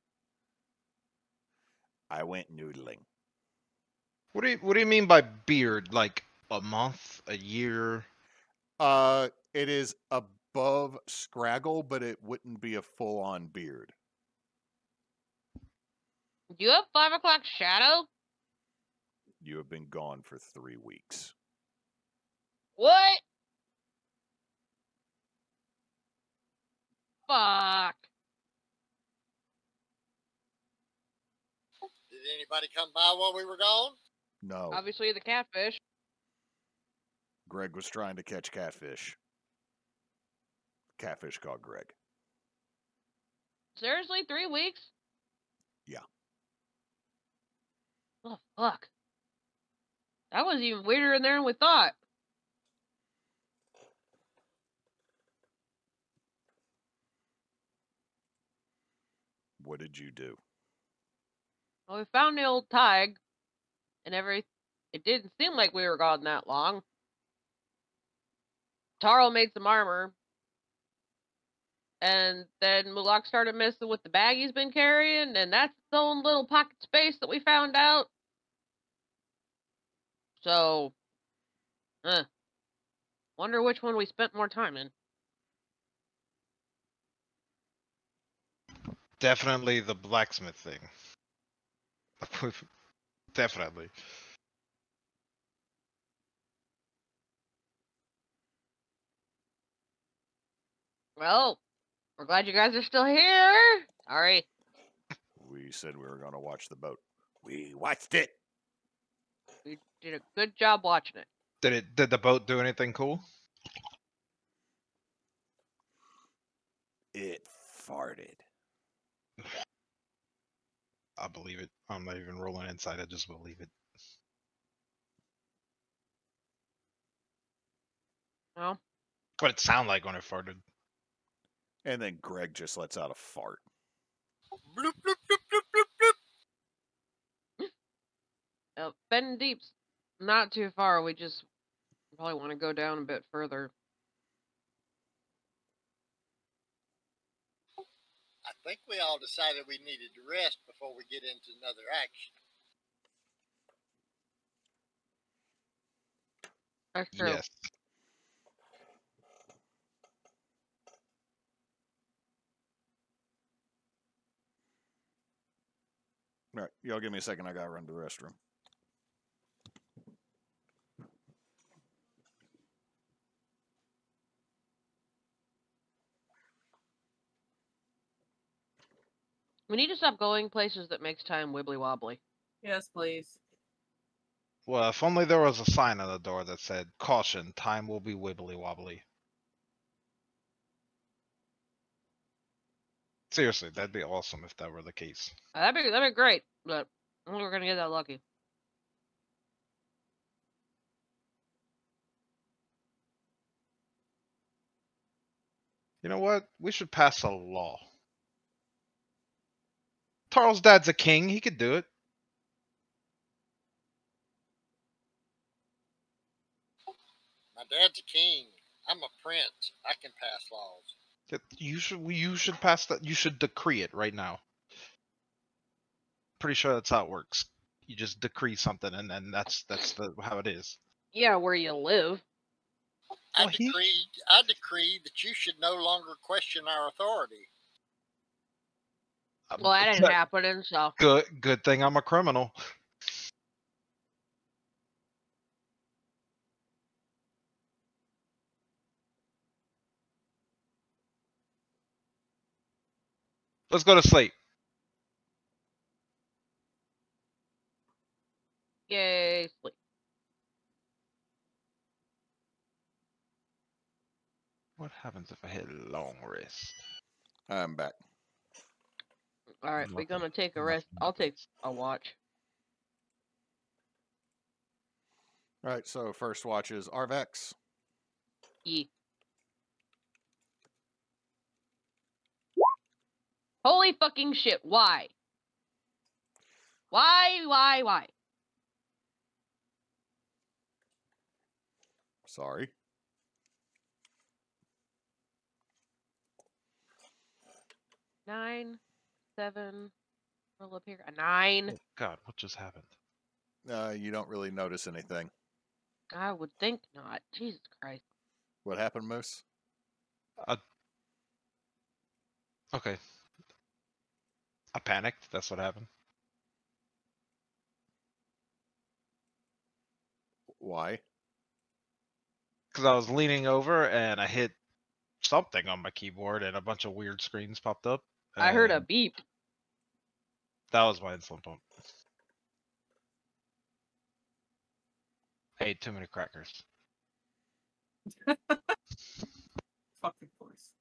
I went noodling. What do you mean by beard? Like a month, a year? It is above scraggle, but it wouldn't be a full-on beard. Do you have 5 o'clock shadow? You have been gone for 3 weeks. What? Fuck. Did anybody come by while we were gone? No. Obviously the catfish. Greg was trying to catch catfish. Catfish caught Greg. Seriously, 3 weeks? Yeah. Oh, fuck. That was even weirder in there than we thought. What did you do? Well, we found the old Tig, and it didn't seem like we were gone that long. Tarl made some armor, and then Mulak started messing with the bag he's been carrying, and that's its own little pocket space that we found out. So, wonder which one we spent more time in. Definitely the blacksmith thing. Definitely. Well, we're glad you guys are still here. Sorry. We said we were going to watch the boat. We watched it. We did a good job watching it. Did the boat do anything cool? It farted. I believe it. I'm not even rolling inside. I just believe it. Well, What it sound like when it farted. And then Greg just lets out a fart. Bloop, bloop, bloop, bloop, bloop, bloop. Ben Deep's not too far. We just probably want to go down a bit further. I think we all decided we needed to rest before we get into another action. That's true. Yes. All right, y'all give me a second. I got to run to the restroom. We need to stop going places that makes time wibbly wobbly. Yes, please. Well, if only there was a sign on the door that said, "Caution, time will be wibbly wobbly." Seriously, that'd be awesome if that were the case. That'd be great, but I don't think we're gonna get that lucky. You know what? We should pass a law. Tarl's dad's a king. He could do it. My dad's a king. I'm a prince. I can pass laws. You should pass that. You should decree it right now. Pretty sure that's how it works. You just decree something, and then that's how it is. Yeah, where you live. I Well, decree that you should no longer question our authority. Well, that ain't happening, so. Good thing I'm a criminal. Let's go to sleep. Yay, sleep. What happens if I hit long rest? I'm back. Alright, we're Nothing. gonna take a rest. I'll take a watch. Right, so first watch is Arvax. E. Holy fucking shit, why? Why? Sorry. Nine, 7, roll up here. A 9. Oh, God, what just happened? You don't really notice anything. I would think not. Jesus Christ. What happened, Moose? Okay. I panicked. That's what happened. Why? Because I was leaning over and I hit something on my keyboard and a bunch of weird screens popped up. I heard a and beep. That was my insulin pump. I ate too many crackers. Fucking course.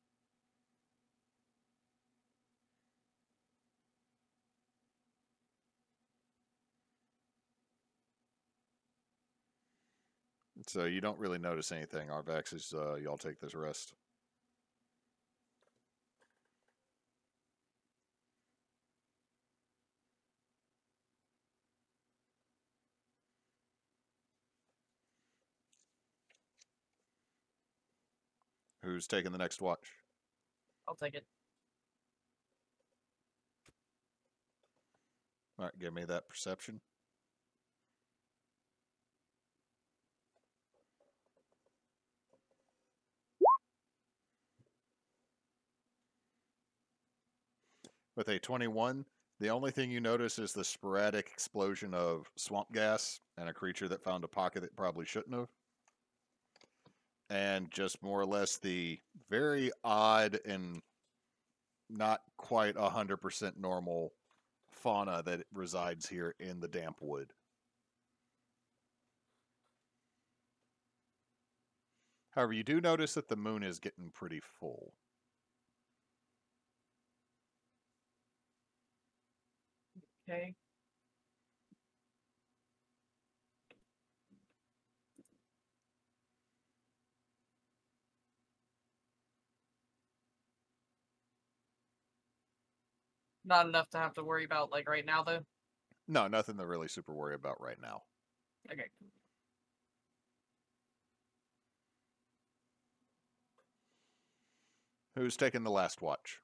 So you don't really notice anything, Arvax, as y'all take this rest. Who's taking the next watch? I'll take it. All right, give me that perception. With a 21, the only thing you notice is the sporadic explosion of swamp gas and a creature that found a pocket that probably shouldn't have. And just more or less the very odd and not quite 100% normal fauna that resides here in the damp wood. However, you do notice that the moon is getting pretty full. Okay. Not enough to have to worry about like right now though. No, nothing to really super worry about right now. Okay. Who's taking the last watch?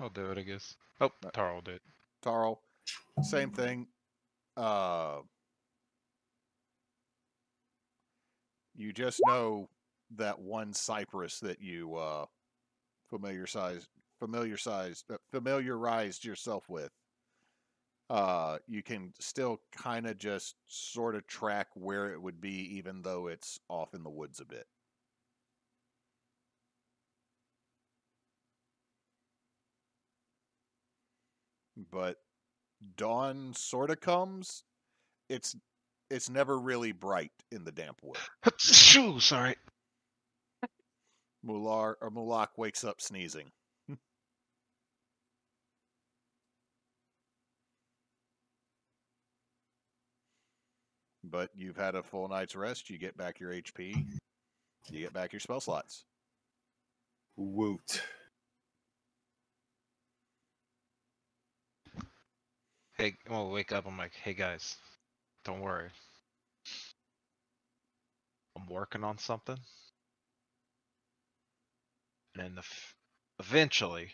I'll do it, I guess. Oh, Tarl did. Tarl, same thing. You just know that one cypress that you familiarized yourself with. You can still kind of just sort of track where it would be, even though it's off in the woods a bit. but dawn sort of comes. It's never really bright in the damp wood. Shoo, sorry. Mulak wakes up sneezing. But you've had a full night's rest. You get back your HP. You get back your spell slots. Woot. Hey, well, wake up. I'm like, hey guys, don't worry. I'm working on something. And then eventually,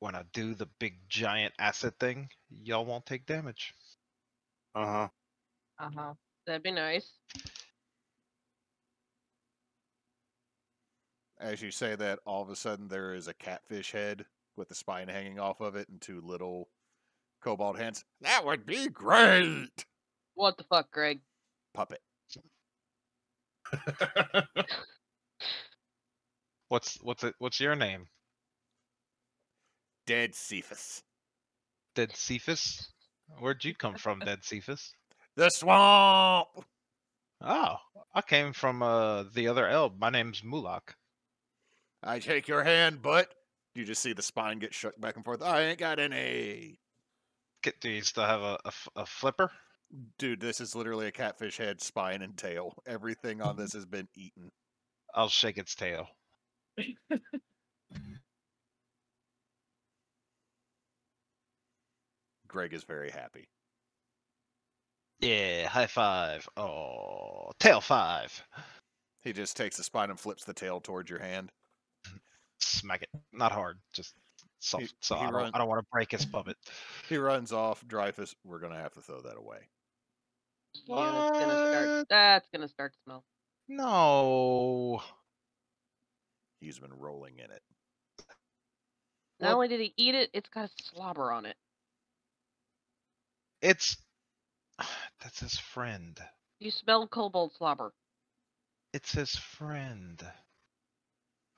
when I do the big giant acid thing, y'all won't take damage. Uh-huh. Uh-huh. That'd be nice. As you say that, all of a sudden there is a catfish head with the spine hanging off of it and two little cobalt hands. That would be great! What the fuck, Greg? Puppet. What's your name? Dead Cephas. Dead Cephas? Where'd you come from, Dead Cephas? The swamp! Oh, I came from the other elb. My name's Mulak. I take your hand, but you just see the spine get shook back and forth. I ain't got any. Do you still have a flipper? Dude, this is literally a catfish head, spine, and tail. Everything on this has been eaten. I'll shake its tail. Greg is very happy. Yeah, high five. Oh, tail five. He just takes the spine and flips the tail towards your hand. Smack it. Not hard. Just soft. So he I don't want to break his puppet. He runs off. Dreyfus, we're going to have to throw that away. Yeah, that's gonna start to smell. No. He's been rolling in it. Not only did he eat it, it's got slobber on it. It's that's his friend. You smell kobold slobber. It's his friend.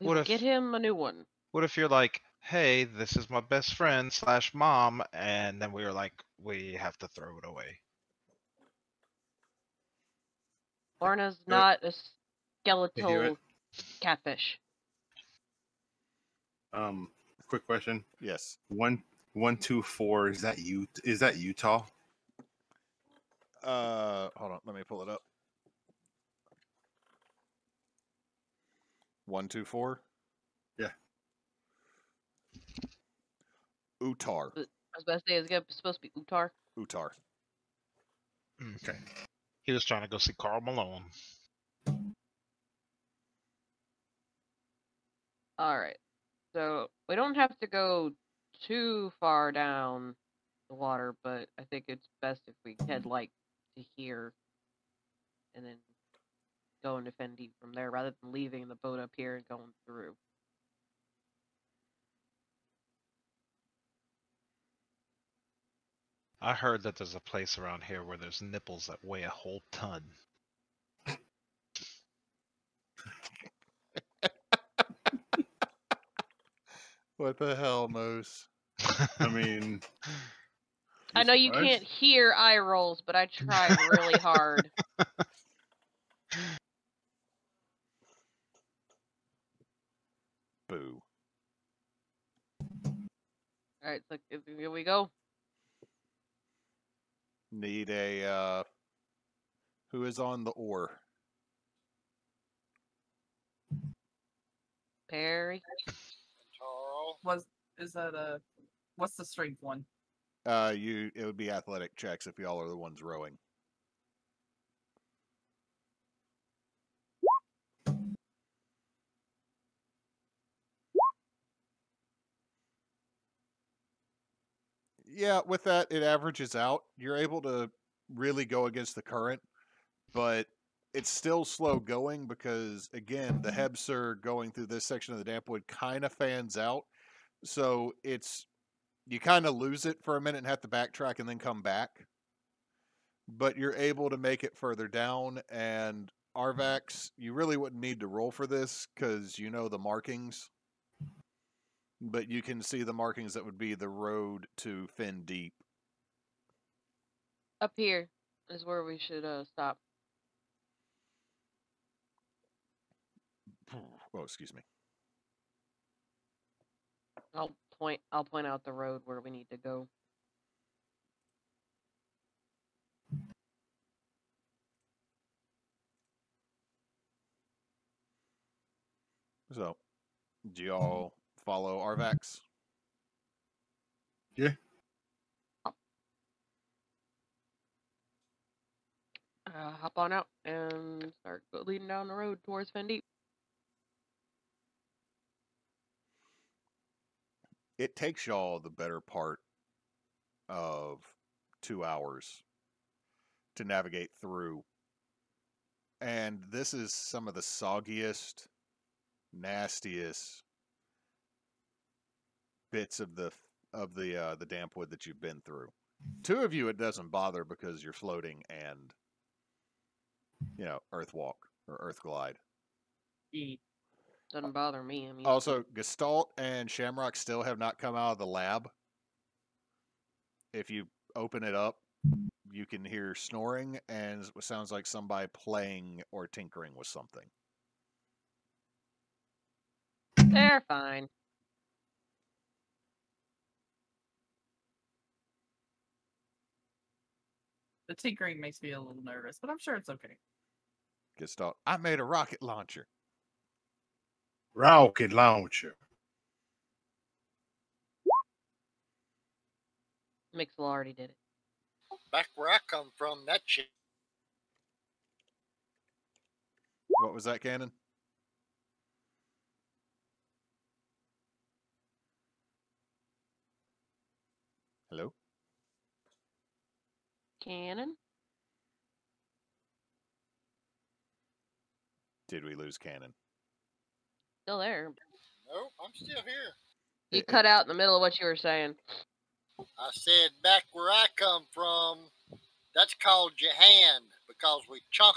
We What will if- get him a new one. What if you're like, hey, this is my best friend / mom, and then we were like, we have to throw it away. Lorna's not a hear skeletal it? catfish. Quick question. Yes. 124, is that you? Is that Utah? Hold on. Let me pull it up. 124? Yeah. Utar. I was about to say, it's supposed to be Utar. Utar. Okay. He was trying to go see Carl Malone. Alright. So, we don't have to go too far down the water, but I think it's best if we head, like, to here. And then go into Fendi from there, rather than leaving the boat up here and going through. I heard that there's a place around here where there's nipples that weigh a whole ton. What the hell, Moose? I mean, I know you surprised? can't hear eye rolls, but I tried really hard. Boo. Alright, so here we go. Need a, who is on the oar? Perry. Tarl. What's the strength one? It would be athletic checks if y'all are the ones rowing. Yeah, with that, it averages out. You're able to really go against the current, but it's still slow going because, again, the Hebser going through this section of the Dampwood kind of fans out. So you kind of lose it for a minute and have to backtrack and then come back. But you're able to make it further down. And Arvax, you really wouldn't need to roll for this because you know the markings. But you can see the markings that would be the road to Fen Deep. Up here is where we should stop. Oh, excuse me. I'll point out the road where we need to go. So, do y'all follow Arvax? Yeah. Hop on out and start leading down the road towards Fen Deep. It takes y'all the better part of 2 hours to navigate through. And this is some of the soggiest, nastiest bits of the damp wood that you've been through. 2 of you, it doesn't bother because you're floating and, earth walk or earth glide. Doesn't bother me. I mean, Also, Gestalt and Shamrock still have not come out of the lab. If you open it up, you can hear snoring and it sounds like somebody playing or tinkering with something. they're fine. The tinkering makes me a little nervous, but I'm sure it's okay. Gestalt, I made a rocket launcher. Rocket launcher. Mixel already did it. Back where I come from, that shit. What was that, Cannon? Hello? Cannon? Did we lose Cannon? Still there. Nope, I'm still here. You cut out in the middle of what you were saying. I said back where I come from, that's called your hand because we chunk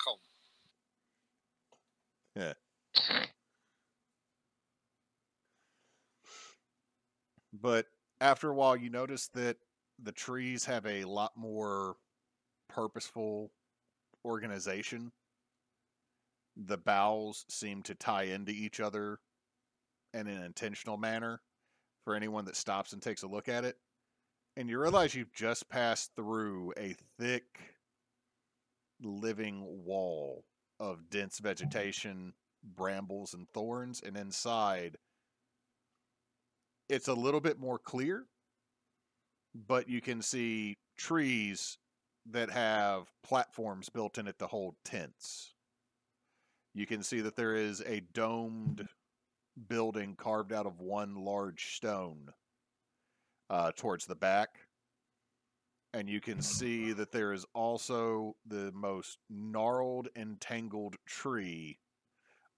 them. Yeah. But after a while, you notice that the trees have a lot more purposeful organization. The boughs seem to tie into each other in an intentional manner for anyone that stops and takes a look at it. And you realize you've just passed through a thick, living wall of dense vegetation, brambles, and thorns. And inside, it's a little bit more clear, but you can see trees that have platforms built in it to hold tents. You can see that there is a domed building carved out of one large stone towards the back. And you can see that there is also the most gnarled and tangled tree.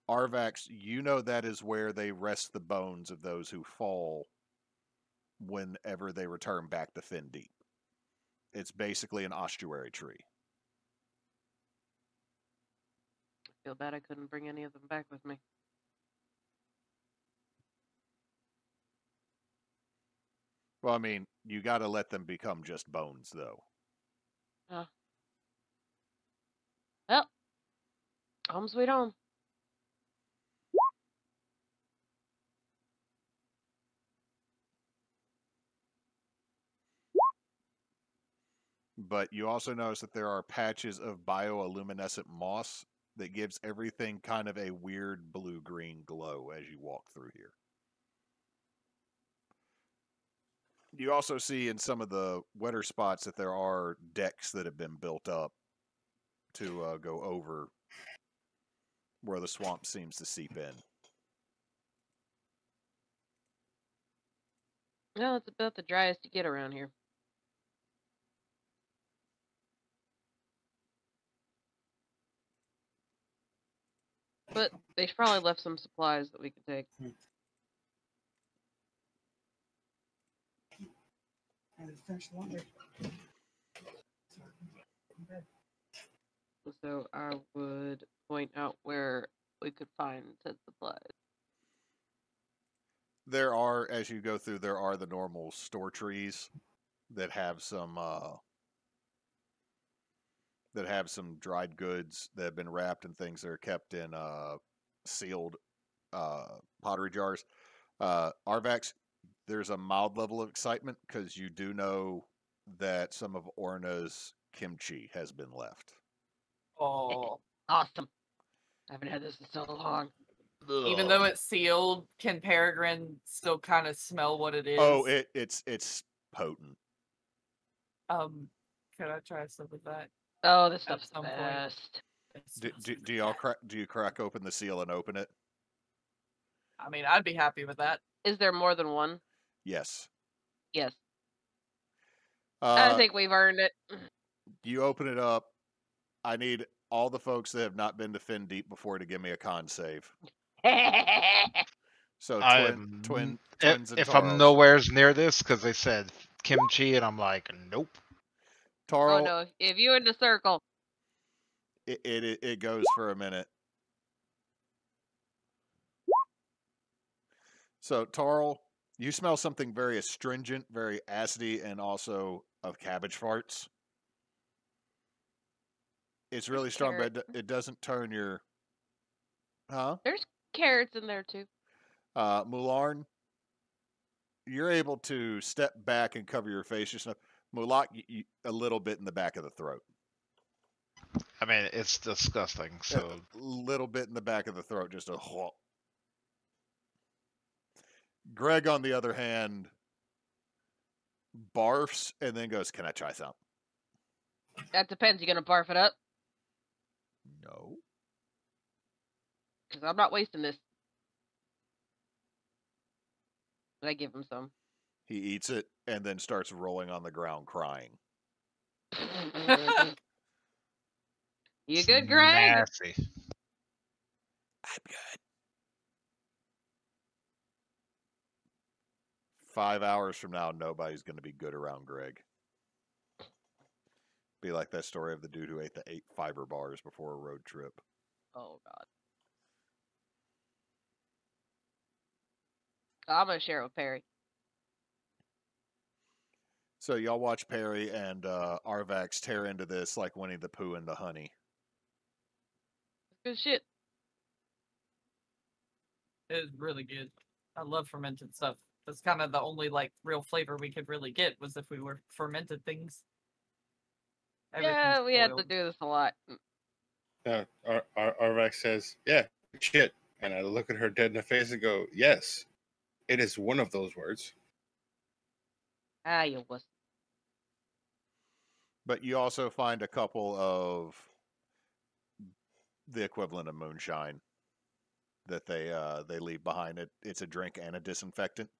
Arvax, you know that is where they rest the bones of those who fall whenever they return back to Fen Deep. It's basically an ossuary tree. I feel bad I couldn't bring any of them back with me. Well, I mean, you got to let them become just bones, though. Well, home sweet home. But you also notice that there are patches of bioluminescent moss that gives everything kind of a weird blue-green glow as you walk through here. You also see in some of the wetter spots that there are decks that have been built up to go over where the swamp seems to seep in. No, it's about the driest you get around here. But they probably left some supplies that we could take. So I would point out where we could find said supplies. There are, as you go through, there are the normal store trees that have some dried goods that have been wrapped in things that are kept in sealed pottery jars. Arvax, there's a mild level of excitement because you do know that some of Orna's kimchi has been left. Oh, Awesome. I haven't had this in so long. even though it's sealed, can Peregrine still kind of smell what it is? Oh, it's potent. Could I try some of that? Oh, this stuff's the some point. best. It Do, smells do, really do y'all good. crack? Do you crack open the seal and open it? I mean, I'd be happy with that. Is there more than one? Yes. Yes. I Uh, think we've earned it. you open it up. I need all the folks that have not been to Fin Deep before to give me a con save. So twins and if I'm Tarls. nowhere's near this, because they said kimchi, and I'm like, nope. Tarl, Oh no! If you in the circle, it goes for a minute. So Tarl, you smell something very astringent, very acidy, and also of cabbage farts. It's really strong, but it doesn't turn your. Huh? there's carrots in there too. Mularn, you're able to step back and cover your face just enough. Mulak, a little bit in the back of the throat. I mean, it's disgusting. So A little bit in the back of the throat, just a. Greg, on the other hand, barfs and then goes, "Can I try some?" That depends. You gonna barf it up? No. Because I'm not wasting this. But I give him some. He eats it and then starts rolling on the ground crying. You good, Greg? nasty. I'm good. 5 hours from now, nobody's going to be good around Greg. Be like that story of the dude who ate the 8 fiber bars before a road trip. Oh God. I'm gonna share it with Perry. So y'all watch Perry and Arvax tear into this like Winnie the Pooh and the honey. Good shit. It's really good. I love fermented stuff. That's kind of the only like real flavor we could really get was if we were fermented things. Yeah, we had to do this a lot. Arvax says, "Yeah, shit." And I look at her dead in the face and go, "Yes, it is one of those words." Ah, you wuss. But you also find a couple of the equivalent of moonshine that they leave behind. It's a drink and a disinfectant.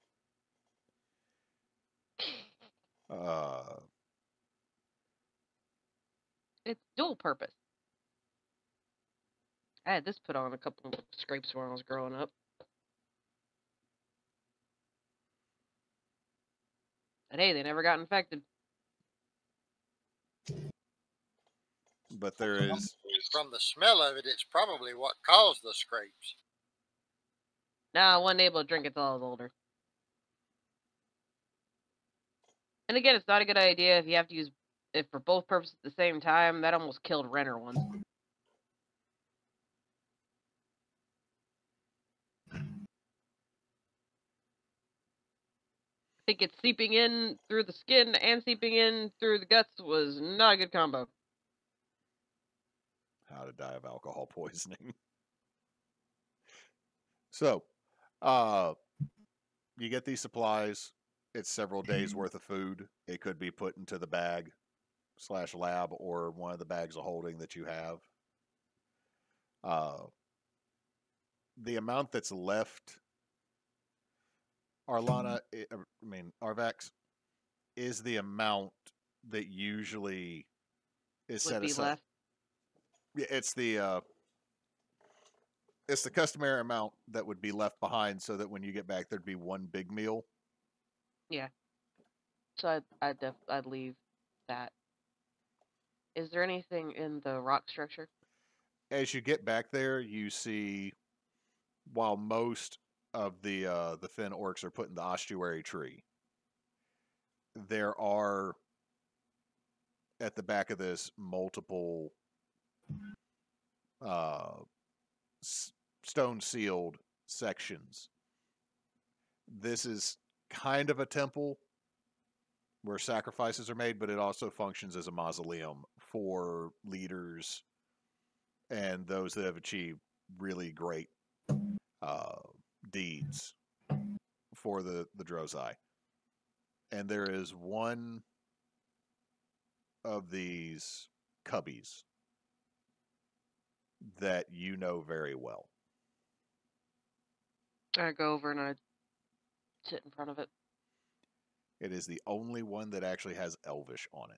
It's dual purpose. I had this put on a couple of scrapes when I was growing up. And hey, they never got infected. But there is From the smell of it, it's probably what caused the scrapes. No, I wasn't able to drink it till I was older. And again, it's not a good idea if you have to use it for both purposes at the same time. That almost killed Renner once. I think it's seeping in through the skin and seeping in through the guts was not a good combo. how to die of alcohol poisoning. So, you get these supplies. It's several days worth of food. It could be put into the bag / lab or one of the bags of holding that you have. The amount that's left, Arvax, is the amount that usually is Would set be aside. left. Yeah, it's the customary amount that would be left behind, so that when you get back, there'd be one big meal. Yeah. So I'd leave that. Is there anything in the rock structure? As you get back there, you see, while most of the Finn orcs are put in the ossuary tree. There are at the back of this multiple stone sealed sections. This is kind of a temple where sacrifices are made, but it also functions as a mausoleum for leaders and those that have achieved really great deeds for the Drozai. And there is one of these cubbies that you know very well. I go over and I sit in front of it. It is the only one that actually has Elvish on it.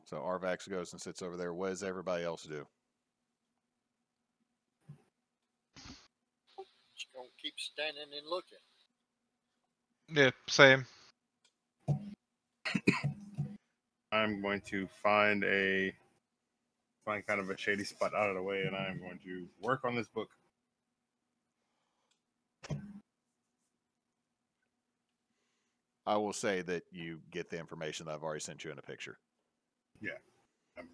So Arvax goes and sits over there. What does everybody else do? Just gonna keep standing and looking. Yeah, same. I'm going to find kind of a shady spot out of the way, and I'm going to work on this book. I will say that you get the information that I've already sent you in a picture. Yeah, I'm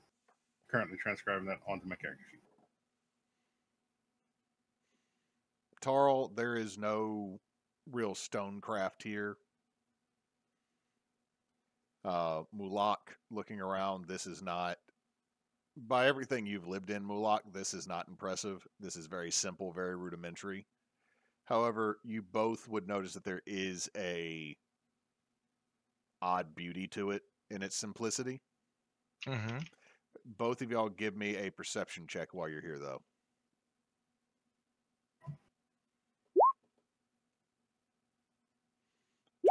currently transcribing that onto my character sheet. Tarl, there is no real stonecraft here. Mulak, looking around, this is not, by everything you've lived in, Mulak, this is not impressive. This is very simple, very rudimentary. However, you both would notice that there is a odd beauty to it in its simplicity. Mm-hmm. Both of y'all give me a perception check while you're here, though.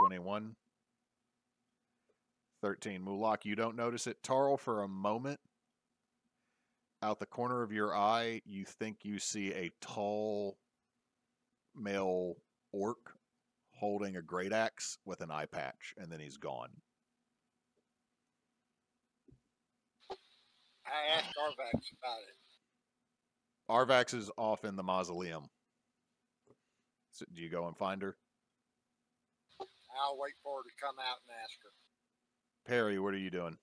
21. 13. Mulak, you don't notice it. Tarl, for a moment, out the corner of your eye, you think you see a tall male orc holding a great axe with an eye patch, and then he's gone. I asked Arvax about it. Arvax is off in the mausoleum. So do you go and find her? I'll wait for her to come out and ask her. Perry, what are you doing?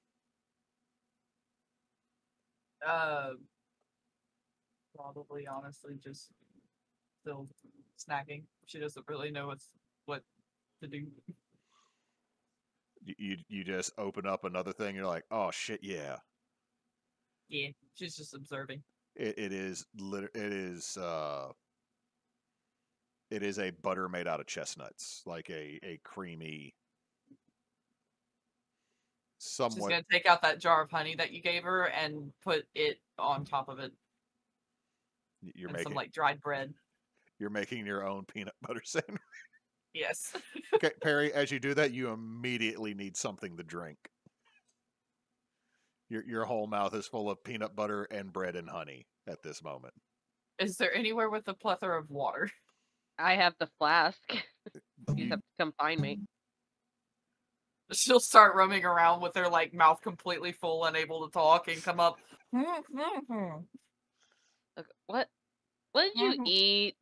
Probably, honestly, just still snacking. She doesn't really know what to do. You just open up another thing. You're like, oh shit, yeah. Yeah, she's just observing. It is a butter made out of chestnuts, like a creamy. She's Somewhat. gonna take out that jar of honey that you gave her and put it on top of it. You're and making some like dried bread. You're making your own peanut butter sandwich. Yes. Okay, Perry, as you do that, you immediately need something to drink. Your whole mouth is full of peanut butter and bread and honey at this moment. Is there anywhere with a plethora of water? I have the flask. You have to come find me. She'll start roaming around with her like mouth completely full, unable to talk, and come up. Okay, what did you eat?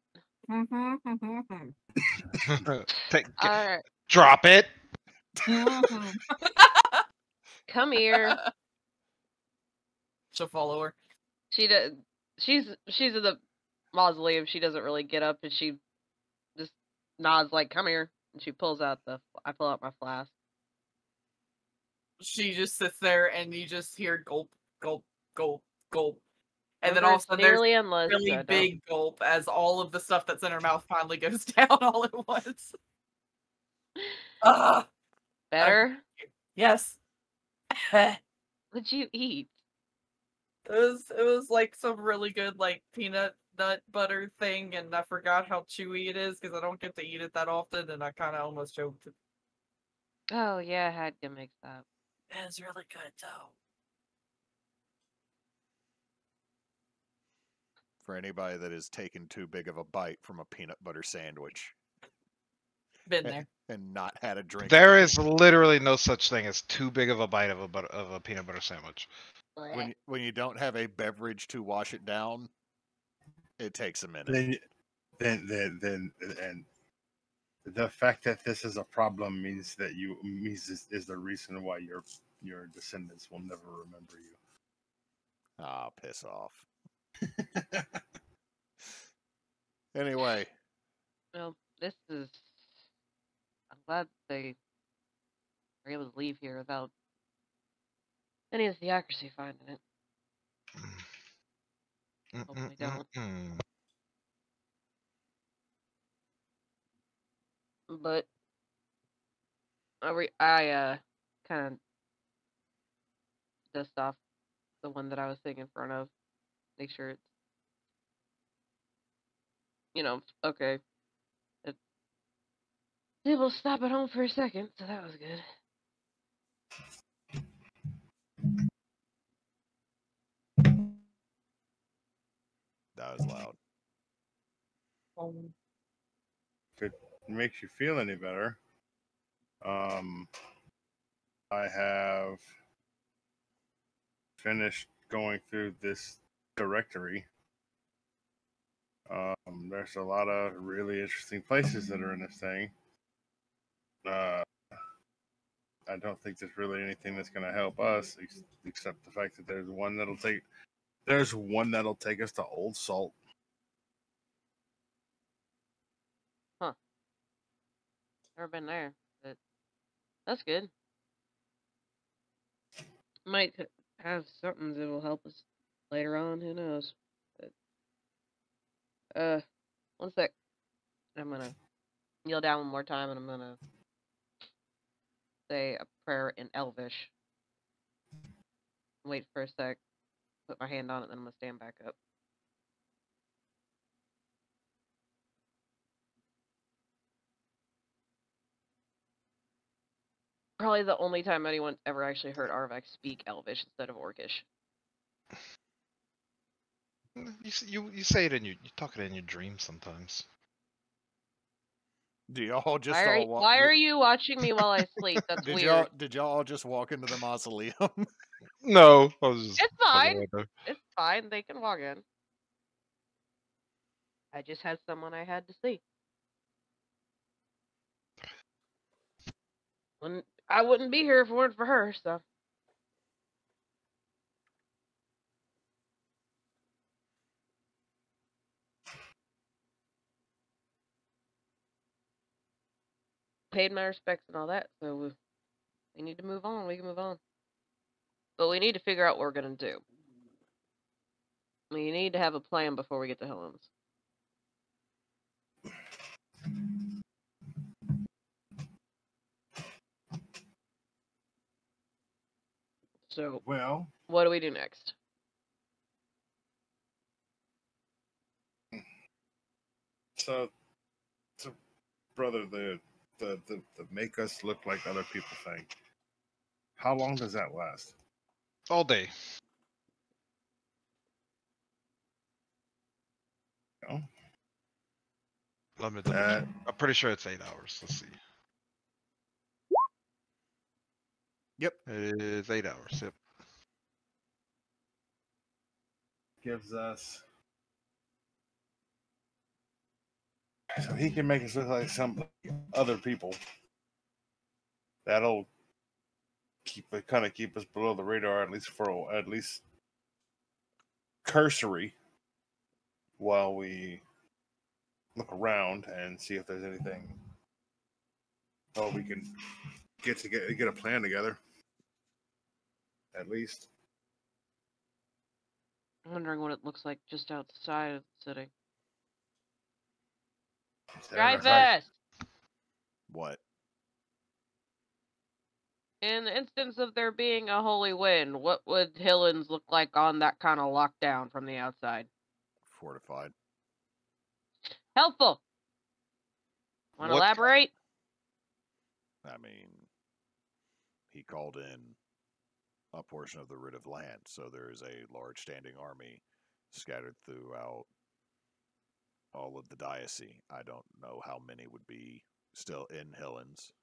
Drop it. Come here. She'll follow her. She's in the mausoleum. She doesn't really get up, and she just nods like, "Come here." And she pulls out I pull out my flask. She just sits there, and you just hear gulp, gulp, gulp, gulp, and then Remember, also there's unless really big gulp as all of the stuff that's in her mouth finally goes down all at once. Better? Yes. What'd you eat? It was like some really good like peanut nut butter thing, and I forgot how chewy it is because I don't get to eat it that often, and I kind of almost choked. Oh yeah, I had to mix that. It's really good though. For anybody that has taken too big of a bite from a peanut butter sandwich. Been there. and not had a drink. There is literally no such thing as too big of a bite of a peanut butter sandwich. When you don't have a beverage to wash it down, it takes a minute. Then the fact that this is a problem means that is the reason why your descendants will never remember you. Ah, piss off. Anyway, Well, this is. I'm glad they were able to leave here without any of the accuracy finding it. Hopefully don't. But I kind of dust off the one that I was sitting in front of. Make sure it's, okay. It's able to stop at home for a second, so that was good. that was loud. If it makes you feel any better, I have finished going through this directory. There's a lot of really interesting places that are in this thing. I don't think there's really anything that's going to help us, except the fact that there's one that'll take us to Old Salt. Huh. Never been there, but that's good. Might have something that will help us later on. Who knows? But, one sec. I'm gonna kneel down one more time, and I'm gonna say a prayer in Elvish. Wait for a sec. Put my hand on it, then I'm gonna stand back up. Probably the only time anyone's ever actually heard Arvax speak Elvish instead of Orcish. You say it you talk it in your dreams sometimes. Do y'all just Why are you watching me while I sleep? That's weird. Did y'all all just walk into the mausoleum? No, I was just. It's fine. It's fine. They can walk in. I just had someone I had to see. I wouldn't be here if it weren't for her, so. Paid my respects and all that, so we need to move on. We can move on. But we need to figure out what we're going to do. We need to have a plan before we get to Helens. So, well, what do we do next? So brother, the make us look like other people thing. How long does that last? All day. No. Let me double check. I'm pretty sure it's 8 hours. Let's see. Yep. It is 8 hours. Yep. Gives us. So he can make us look like some other people. That'll keep us below the radar at least cursory while we look around and see if there's anything. Oh, we can get a plan together. At least. I'm wondering what it looks like just outside of the city. Drive fast! What? In the instance of there being a holy wind, what would Helens look like on that kind of lockdown from the outside? Fortified. Helpful! Want to elaborate? I mean, he called in a portion of the writ of land, so there is a large standing army scattered throughout all of the diocese. I don't know how many would be still in Helens,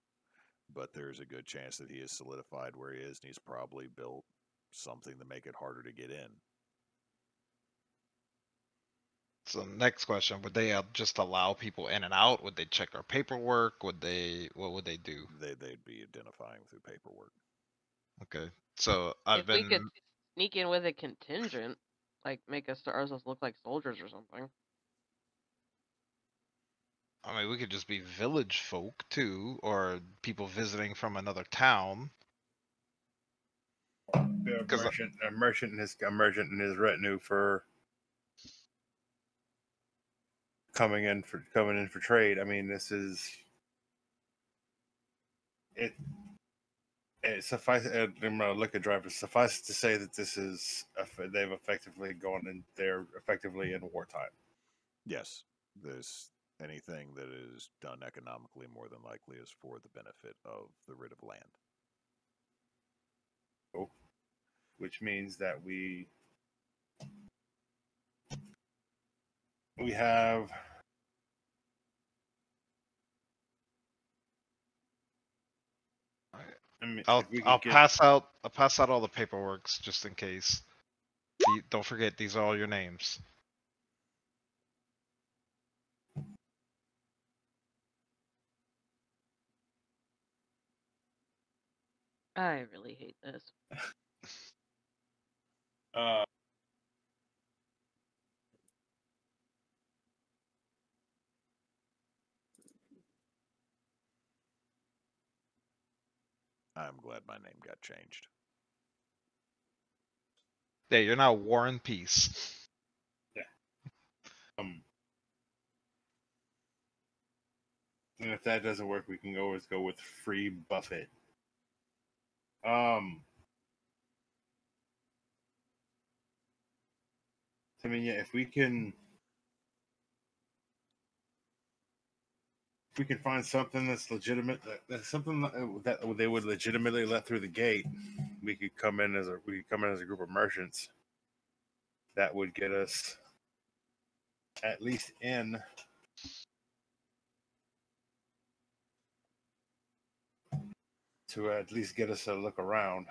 but there's a good chance that he is solidified where he is, and he's probably built something to make it harder to get in. So next question, would they just allow people in and out? Would they check our paperwork? What would they do? They'd be identifying through paperwork. Okay. So I've If we could been sneak in with a contingent, like make ourselves look like soldiers or something. I mean, we could just be village folk too, or people visiting from another town. A 'Cause merchant and his retinue for coming in for trade. I mean, this is it. It suffice. I'm gonna look at drivers. Suffice to say that this is they've effectively gone in. They're effectively in wartime. Yes, there's anything that is done economically more than likely is for the benefit of the writ of land. Which means that we have I mean, I'll pass out all the paperworks just in case. Don't forget, these are all your names. I really hate this. I'm glad my name got changed. Yeah, you're now War and Peace. And if that doesn't work, we can always go with Free Buffett. I mean, yeah, if we can find something that's legitimate, that's something that they would legitimately let through the gate, we could come in as a group of merchants. That would get us at least in. To at least get us a look around.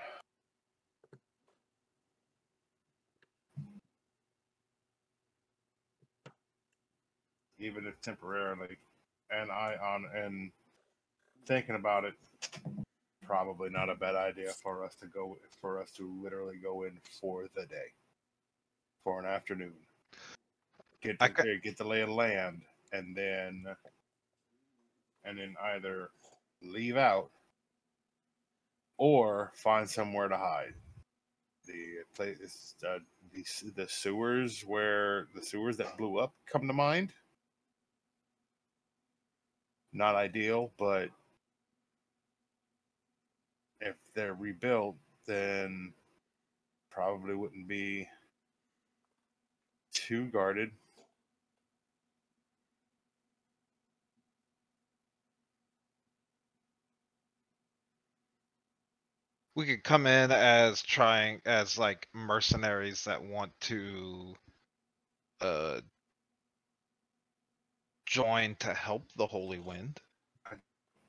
Even if temporarily. And thinking about it, probably not a bad idea for us to literally go in for the day. For an afternoon. Get the lay of the land and then either leave out or find somewhere to hide. The place, the sewers that blew up come to mind. Not ideal, but if they're rebuilt, then probably wouldn't be too guarded. We could come in as like mercenaries that want to join to help the Holy Wind.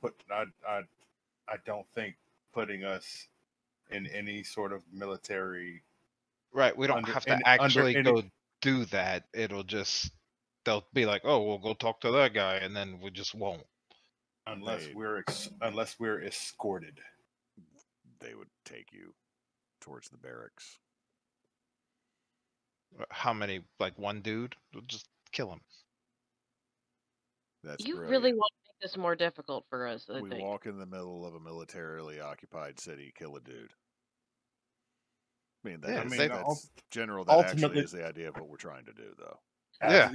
But I don't think putting us in any sort of military. Right, we don't have to actually go do that. They'll be like, oh, we'll go talk to that guy, and then we just won't. Unless we're escorted. They would take you towards the barracks. How many? Like one dude? We'll just kill him. That's you brilliant. really want to make this more difficult for us, I think. Walk in the middle of a militarily occupied city, kill a dude. I mean, that's general. That actually is the idea of what we're trying to do, though. Yeah.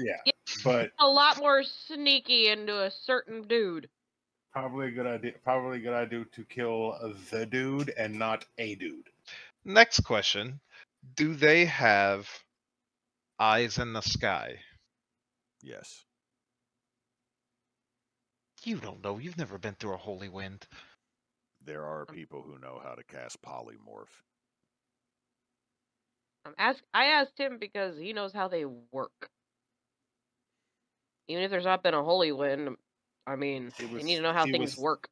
But a lot more sneaky into a certain dude. Probably a good idea to kill the dude and not a dude. Next question. Do they have eyes in the sky? Yes. You don't know. You've never been through a Holy Wind. There are people who know how to cast polymorph. I asked him because he knows how they work. Even if there's not been a Holy Wind, I mean, He we was- need to know how he things was- work.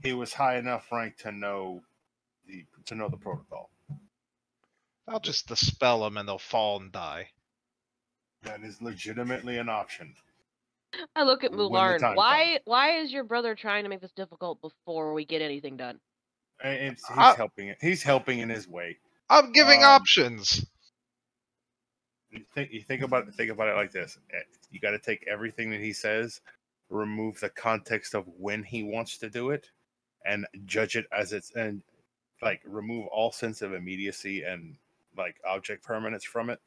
He was high enough rank to know the protocol. I'll just dispel them and they'll fall and die. That is legitimately an option. I look at When the Mularn. time Why is your brother trying to make this difficult before we get anything done? And he's I- helping it. He's helping in his way. I'm giving options. You think about it like this. You got to take everything that he says, remove the context of when he wants to do it, and judge it as it's, and like remove all sense of immediacy and like object permanence from it,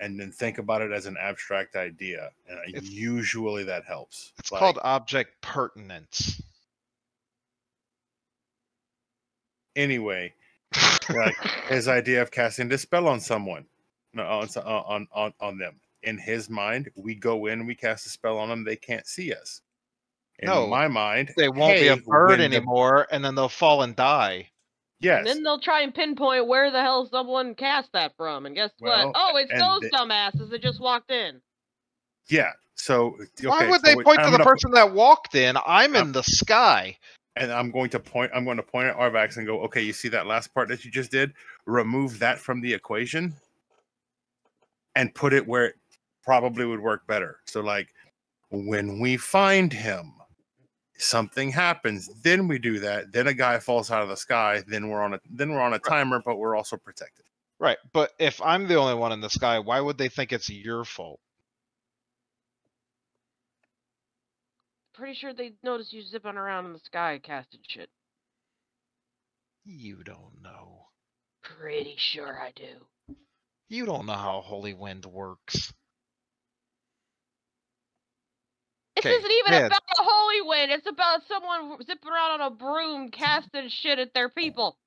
and then think about it as an abstract idea. And usually that helps. It's Like, called object pertinence. anyway, like his idea of casting dispel on someone, on them. In his mind, we go in, we cast a spell on them, they can't see us. In No, my mind, They won't be a hey, bird when the- anymore, and then they'll fall and die. Yes. And then they'll try and pinpoint where the hell someone cast that from. And guess Well, what? Oh, it's and those the- dumbasses that just walked in. Yeah. So okay, Why would so they point to I'm the gonna- person that walked in? I'm in the sky. And I'm going to point at Arvax and go, okay, you see that last part that you just did? Remove that from the equation and put it where it probably would work better. So like when we find him, something happens, then we do that, then a guy falls out of the sky, then we're on a timer, but we're also protected. Right, but if I'm the only one in the sky, why would they think it's your fault? Pretty sure they noticed you zipping around in the sky casting shit. You don't know. Pretty sure I do. You don't know how Holy Wind works. This 'Kay, isn't even Ned. about a holy wind. It's about someone zipping around on a broom casting shit at their people.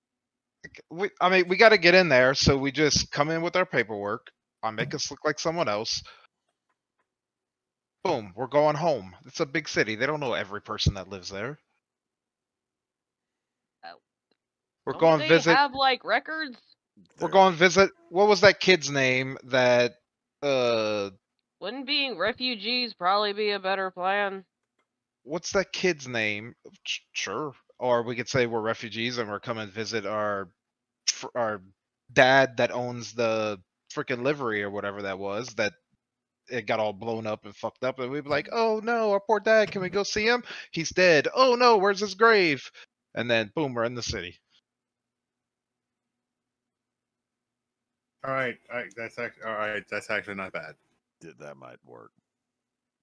We got to get in there, so we just come in with our paperwork. I make us look like someone else. Boom, we're going home. It's a big city. They don't know every person that lives there. We're Don't going they visit. have like records? We're going visit. What was that kid's name? That Wouldn't being refugees probably be a better plan? what's that kid's name? Sure. Or we could say we're refugees and we're coming to visit our dad that owns the freaking livery or whatever that was, that it got all blown up and fucked up, and we'd be like, oh no, our poor dad, can we go see him? He's dead. Oh no, where's his grave? And then boom, we're in the city. All right, that's actually not bad. That might work.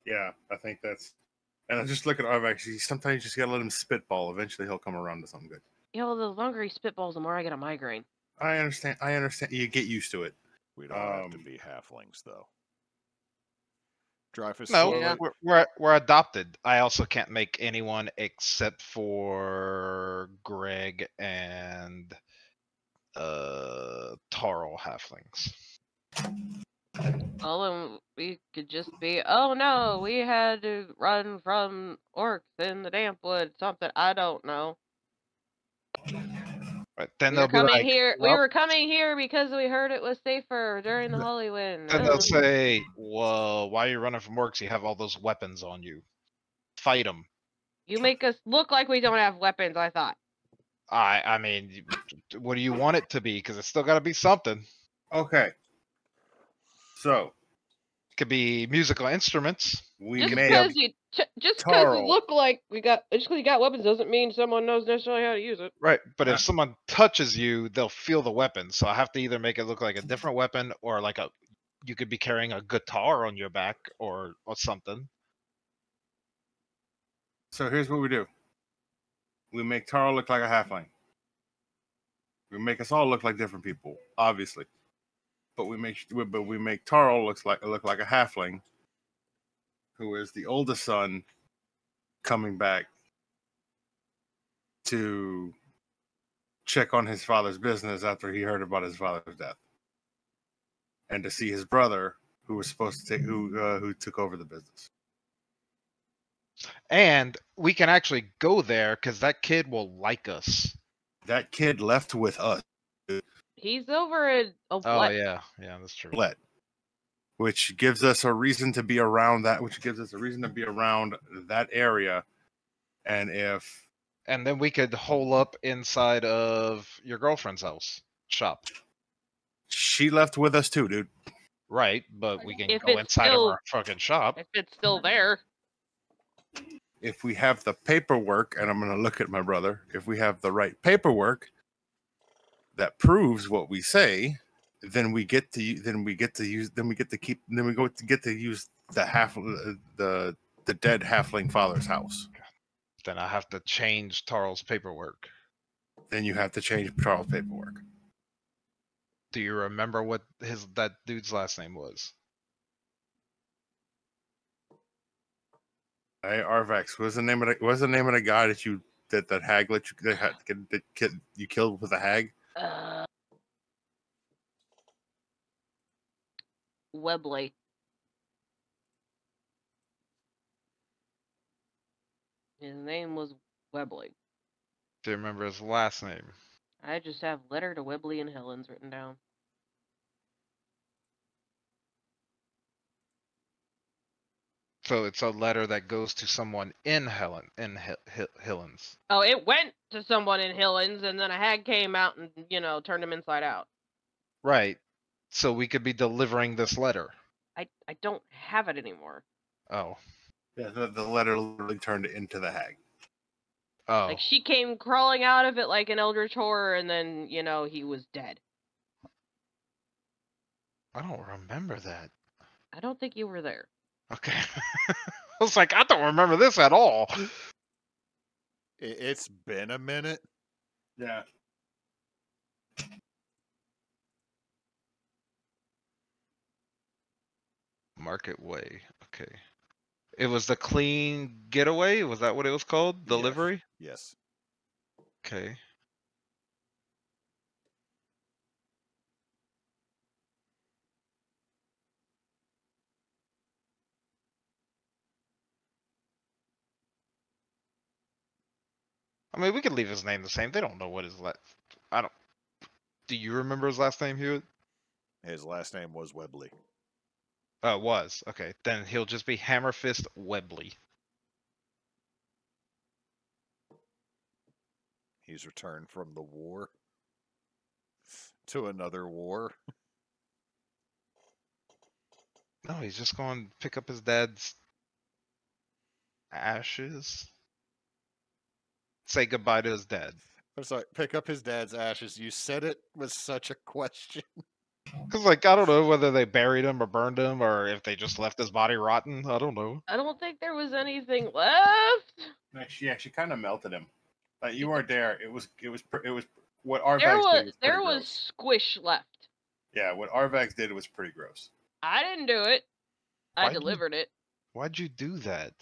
Yeah, I think that's. And I just look at Arvax. Sometimes you just gotta let him spitball. Eventually, he'll come around to something good. Yeah, well, the longer he spitballs, the more I get a migraine. I understand. You get used to it. We don't have to be halflings, though. Dreyfus, No, Yeah. we're adopted. I also can't make anyone except for Greg and Tarl halflings. Well, then we could just be, oh no, we had to run from orcs in the damp wood, something, I don't know. Right, then We they'll were be coming like, here. We well, were coming here because we heard it was safer during the Holy Wind. then they'll say, whoa, why are you running from orcs? You have all those weapons on you. Fight them. You make us look like we don't have weapons, I thought. I mean, what do you want it to be? Because it's still got to be something. Okay. So It could be musical instruments. we Just may have. because we Tarl. look like we got, just because you got weapons doesn't mean someone knows necessarily how to use it. Right, but Uh, if someone touches you, they'll feel the weapon. So I have to either make it look like a different weapon, or like you could be carrying a guitar on your back, or something. So here's what we do. We make Tarl look like a halfling. We make us all look like different people, obviously. But we make Tarl look like a halfling, who is the oldest son coming back to check on his father's business after he heard about his father's death, and to see his brother, who was supposed to take who took over the business. And we can actually go there because that kid will like us. That kid left with us. He's over at Oh yeah, that's true. Let. which gives us a reason to be around that. Which gives us a reason to be around that area. And then we could hole up inside of your girlfriend's house shop. she left with us too, dude. Right, but we can If go it's inside of still- our fucking shop. If it's still there. If we have the paperwork, and I'm going to look at my brother, if we have the right paperwork that proves what we say, then we get to use the dead halfling father's house. Then I have to change Tarl's paperwork. Then you have to change Tarl's paperwork. Do you remember what that dude's last name was? Hey, Arvax, what's the name of the guy that hag you killed with a hag? Webley. His name was Webley. Do you remember his last name? I just have letter to Webley and Helen's written down. So it's a letter that goes to someone in Helen's. Oh, it went to someone in Helen's, and then a hag came out and, turned him inside out. Right. So we could be delivering this letter. I don't have it anymore. Oh. Yeah, the letter literally turned it into the hag. Oh. Like, she came crawling out of it like an eldritch horror, and then, he was dead. I don't remember that. I don't think you were there. Okay. I was like, I don't remember this at all. It's been a minute. Yeah. Market Way. Okay. It was the clean getaway? Was that what it was called? Delivery? Yes. Okay. I mean, we could leave his name the same. They don't know what his last. I don't. Do you remember his last name, Hewitt? His last name was Webley. Oh, it was. Okay. Then he'll just be Hammerfist Webley. He's returned from the war to another war. No, he's just going to pick up his dad's ashes. Say goodbye to his dad. I'm sorry, pick up his dad's ashes. You said it with such a question. Because, like, I don't know whether they buried him or burned him or if they just left his body rotten. I don't know. I don't think there was anything left. She kind of melted him. Like, you weren't there. It was what Arvax did was There pretty was gross. squish left. Yeah, what Arvax did was pretty gross. I didn't do it. I Why'd you- delivered it. Why'd you do that?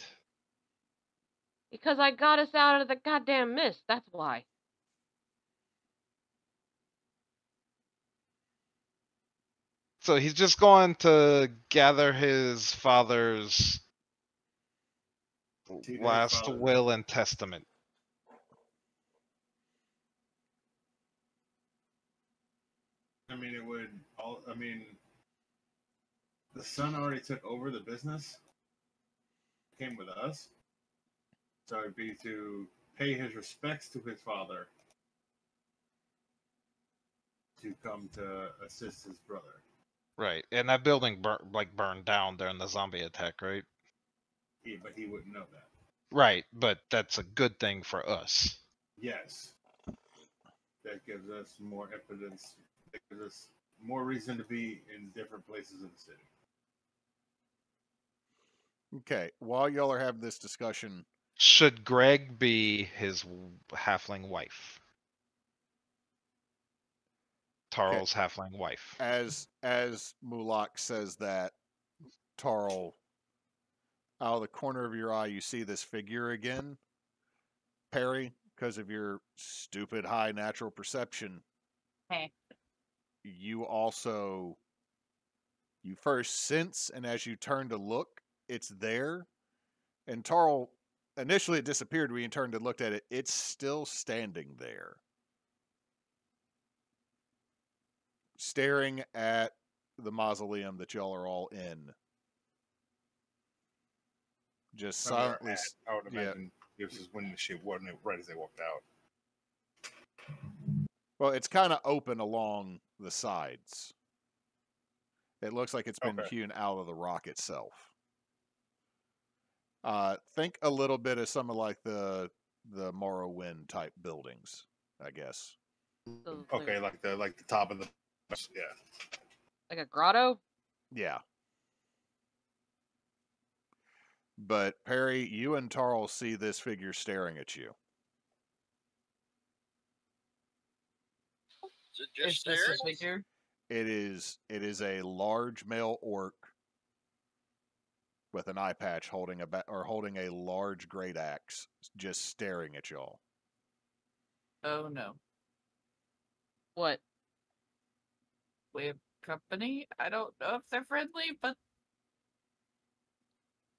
Because I got us out of the goddamn mist. That's why. So he's just going to gather his father's Teenage last father. will and testament. I mean, the son already took over the business. Came with us. So it'd be to pay his respects to his father. To come to assist his brother. Right. And that building burned down during the zombie attack, right? But he wouldn't know that. Right. But that's a good thing for us. Yes. That gives us more evidence. That gives us more reason to be in different places in the city. Okay, while y'all are having this discussion, Should Greg be his halfling wife? Tarl's halfling wife. as Mulak says that, Tarl, out of the corner of your eye, you see this figure again. Perry, because of your stupid high natural perception, Hey. you first sense, and as you turn to look, it's there. And Tarl, initially it disappeared when you turned and looked at it. It's still standing there, staring at the mausoleum that y'all are all in. Just Where they're silently. at, I would Yeah. imagine this is when the shit wasn't right as they walked out. Well, it's kind of open along the sides. It looks like it's been Okay. hewn out of the rock itself. Think a little bit of some of like the Morrowind type buildings, I guess. So, Okay, like the top of the yeah. like a grotto? Yeah. But Perry, you and Tarl see this figure staring at you. Is it just Is this staring? a figure? It is a large male orc with an eye patch holding a large great axe, just staring at y'all. Oh no. What? We have company? I don't know if they're friendly, but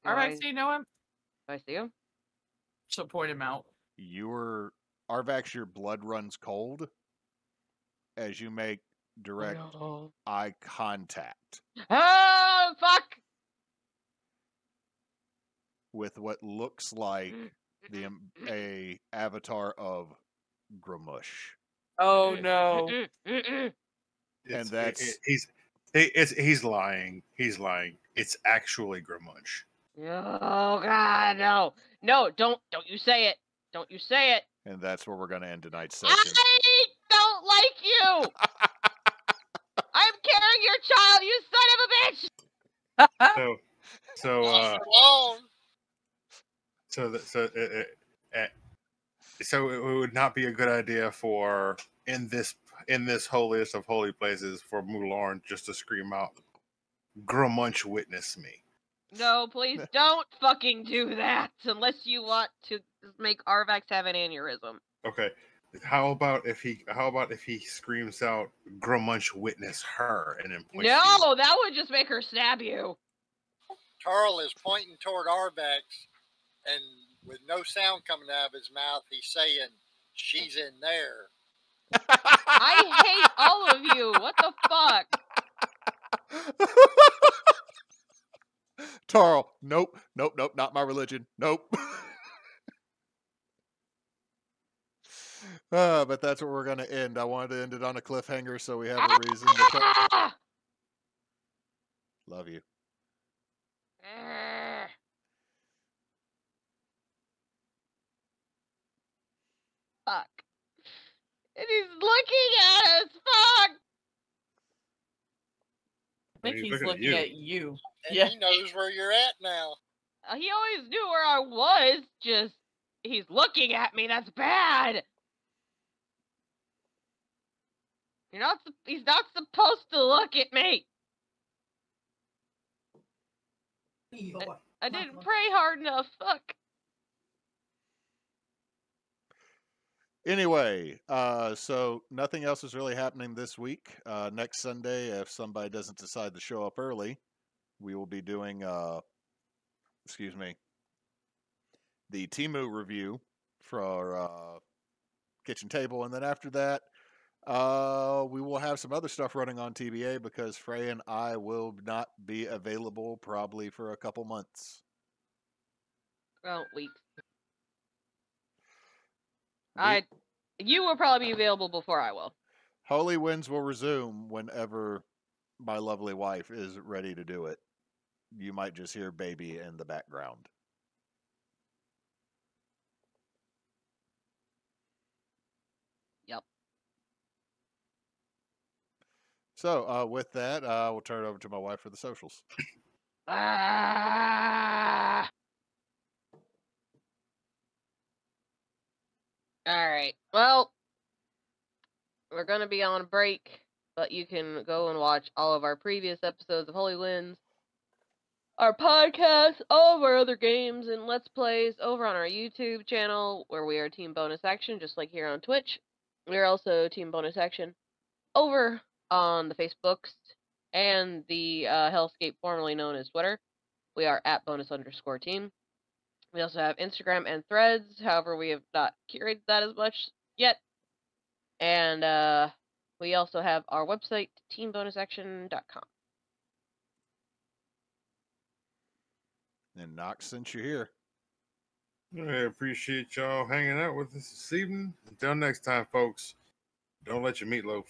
Do Arvax, I, do you know him? do I see him? She'll point him out. Arvax, your blood runs cold as you make direct No. eye contact Oh, fuck! with what looks like a avatar of Gramush. Oh no. And that's He's lying. He's lying. It's actually Gramunch. Oh god, no. No, don't you say it. Don't you say it. and that's where we're going to end tonight's session. I don't like you. I'm carrying your child, you son of a bitch. So it would not be a good idea for in this holiest of holy places for Mularn just to scream out, "Gramunch, witness me." No, please don't fucking do that unless you want to make Arvax have an aneurysm. Okay. How about if he screams out, "Gramunch, witness her," and then points to you? No, that would just make her stab you. Tarl is pointing toward Arvax, and with no sound coming out of his mouth, he's saying, "She's in there." I hate all of you. What the fuck? Tarl, nope, not my religion. Nope. But that's where we're going to end. I wanted to end it on a cliffhanger so we have a reason to come. Love you. Fuck. And he's looking at us. Fuck. I think he's looking at you. And Yeah. he knows where you're at now. He always knew where I was. Just he's looking at me. That's bad. He's not supposed to look at me. I didn't pray hard enough. Fuck. Anyway, so nothing else is really happening this week. Next Sunday, if somebody doesn't decide to show up early, we will be doing, the Temu review for Kitchen Table. And then after that, we will have some other stuff running on TBA because Frey and I will not be available probably for a couple months. Well, weeks. You will probably be available before I will. Holy Winds will resume whenever my lovely wife is ready to do it. You might just hear baby in the background. Yep. So, with that, I will turn it over to my wife for the socials. Alright. Well, we're going to be on a break, but you can go and watch all of our previous episodes of Holy Winds, our podcast, all of our other games and Let's Plays over on our YouTube channel, where we are Team Bonus Action, just like here on Twitch. We're also Team Bonus Action over on the Facebooks and the Hellscape, formerly known as Twitter. We are at @bonus_team. We also have Instagram and Threads. However, we have not curated that as much yet. And we also have our website, teambonusaction.com. And Knox sent you here. I appreciate y'all hanging out with us this evening. Until next time, folks, don't let your meatloaf